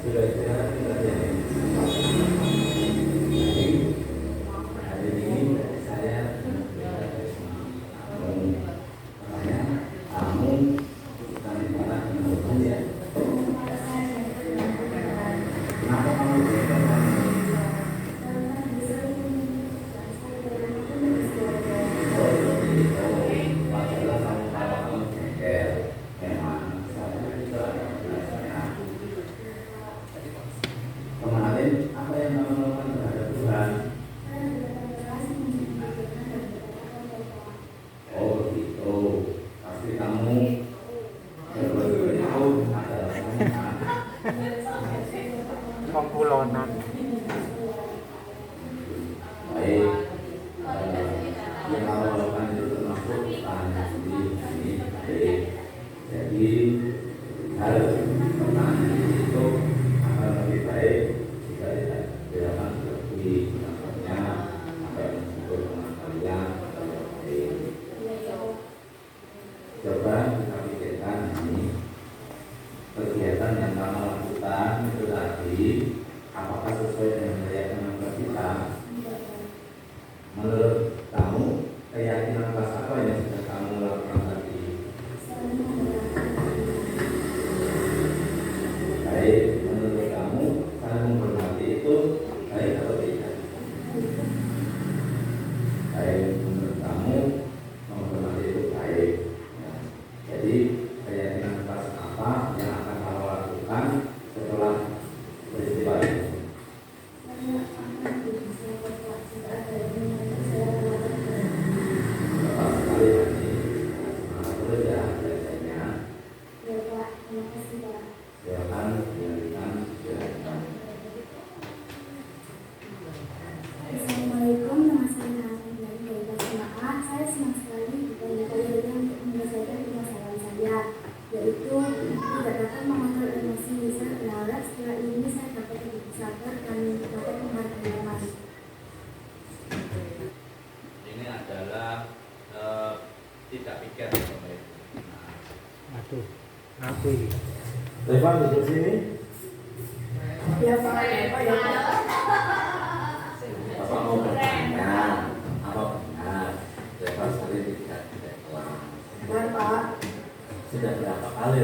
sudah tidak hari ini saya kamu kami para ya. Kenapa kamu kemarin apa yang kamu lakukan terhadap Tuhan? Oh begitu, pasti kamu berbuat itu adalah Pengkulonan. baik. Yang kamu lakukan itu termasuk tanya sendiri. Baik. Jadi harus pertanyaan itu akan lebih baik jika dilakukan seperti contohnya apa yang disebut pengetahuan atau baik. Coba kita pikirkan ini kegiatan yang kamu lakukan itu tadi apakah sesuai dengan keyakinan kita? Menurut kamu keyakinan kelas apa yang sudah kamu lakukan tadi? Baik, menurut kamu saling menghormati itu baik atau tidak? Baik, menurut kamu menghormati itu baik. Ya. Jadi keyakinan kelas apa yang akan kamu lakukan setelah peristiwa itu? Bapak sekali lagi, semangat terus ya belajarnya. Silakan dilanjutkan. Assalamualaikum, nama saya Hasan dari Kabupaten Jemaah. Saya senang sekali dipanggil untuk menyelesaikan permasalahan saya, yaitu tidak dapat mengontrol emosi. Saya berharap setelah ini saya dapat lebih sabar dan dapat menghargai orang. Ini adalah tidak pikir. Aduh, aku ini. Devan duduk sini. Ya Pak, ya Pak. Bapak mau bertanya apa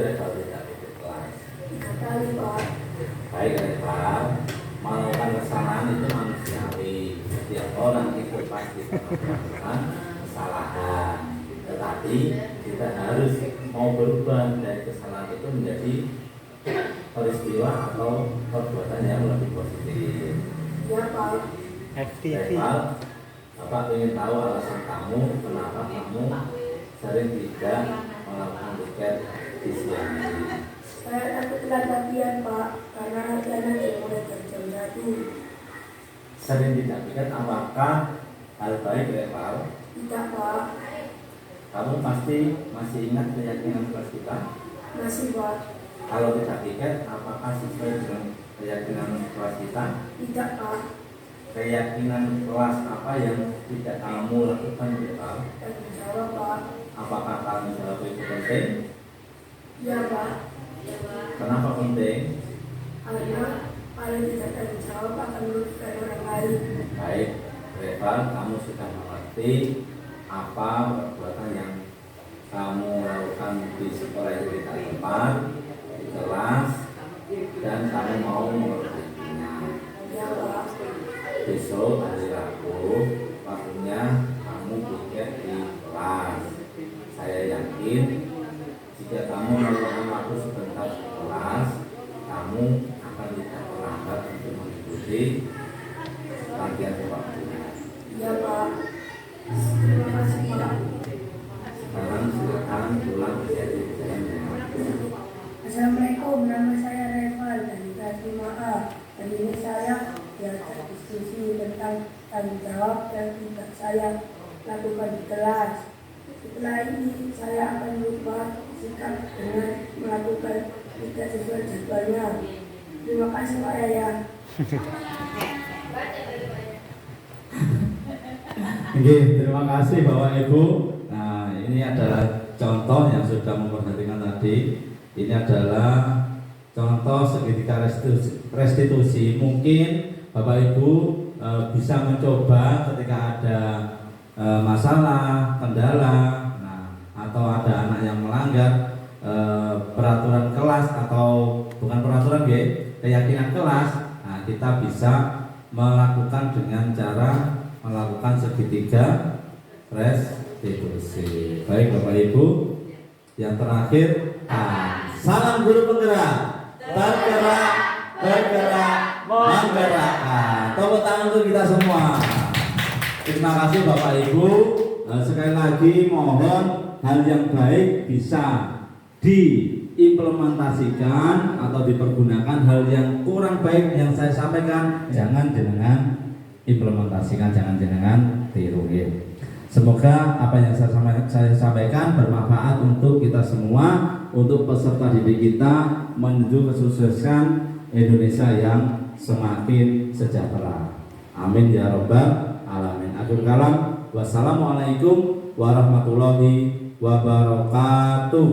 Reval tidak ikut kelas? 3 kali Pak. Baik Reval, melakukan kesalahan itu manusiawi. Setiap orang itu pasti melakukan kesalahan. Tetapi kita harus mau berubah dari kesalahan itu menjadi peristiwa atau perbuatan yang lebih positif. Ya Pak. Reval, Bapak ingin tahu alasan kamu kenapa kamu sering tidak melakukan tiket di siang hari. Saya takut telat latihan Pak, karena latihan nanti mulai jam 1. Sering tidak tiket apakah hal baik Reval? Tidak Pak. Kamu pasti masih ingat keyakinan kelas kita? Masih Pak. Kalau tidak tiket, apakah sesuai dengan keyakinan kelas kita? Tidak Pak. Keyakinan kelas apa yang tidak kamu lakukan Reval? Tanggung jawab Pak. Apakah tanggung jawab itu penting? Ya Pak. Kenapa penting? Karena kalau tidak tanggung jawab akan merugikan orang lain. Baik, Reval, kamu sudah mengerti apa perbuatan yang kamu lakukan di sekolah itu di tempat, di kelas, dan kamu mau memperbaikinya. Ya Pak. Besok hari Rabu, waktunya kamu tiket di kelas. Saya yakin jika kamu melakukan waktu sebentar di kelas, kamu akan tidak terlambat untuk mengikuti latihan waktunya. Ya Pak. Terima kasih Pak. Sekarang silakan pulang menjadi jalan. Assalamualaikum, nama saya Reval dari kelas 5A. Hari ini saya diajak diskusi tentang tanggung jawab yang tidak saya lakukan di kelas. Setelah ini saya akan berubah sikap dengan melakukan tidak sesuai jadwalnya. Terima kasih Pak Yaya. Oke, terima kasih Bapak Ibu. Nah, ini adalah contoh yang sudah memperhatikan tadi. Ini adalah contoh segitiga restitusi. Mungkin Bapak Ibu bisa mencoba ketika ada masalah, kendala, atau ada anak yang melanggar peraturan kelas atau bukan peraturan keyakinan kelas. Nah, kita bisa melakukan dengan cara melakukan segitiga restitusi. Baik Bapak Ibu, yang terakhir, salam guru penggerak, bergerak, bergerak, menggerak. Tepuk tangan untuk kita semua. Terima kasih Bapak Ibu. Sekali lagi mohon hal yang baik bisa diimplementasikan atau dipergunakan. Hal yang kurang baik yang saya sampaikan jangan jenengan implementasikan, jangan jenengan tiru. Semoga apa yang saya sampaikan bermanfaat untuk kita semua, untuk peserta didik kita menuju kesuksesan Indonesia yang semakin sejahtera. Amin ya robbal alamin. Akhir kalam. Wassalamualaikum warahmatullahi wabarakatuh.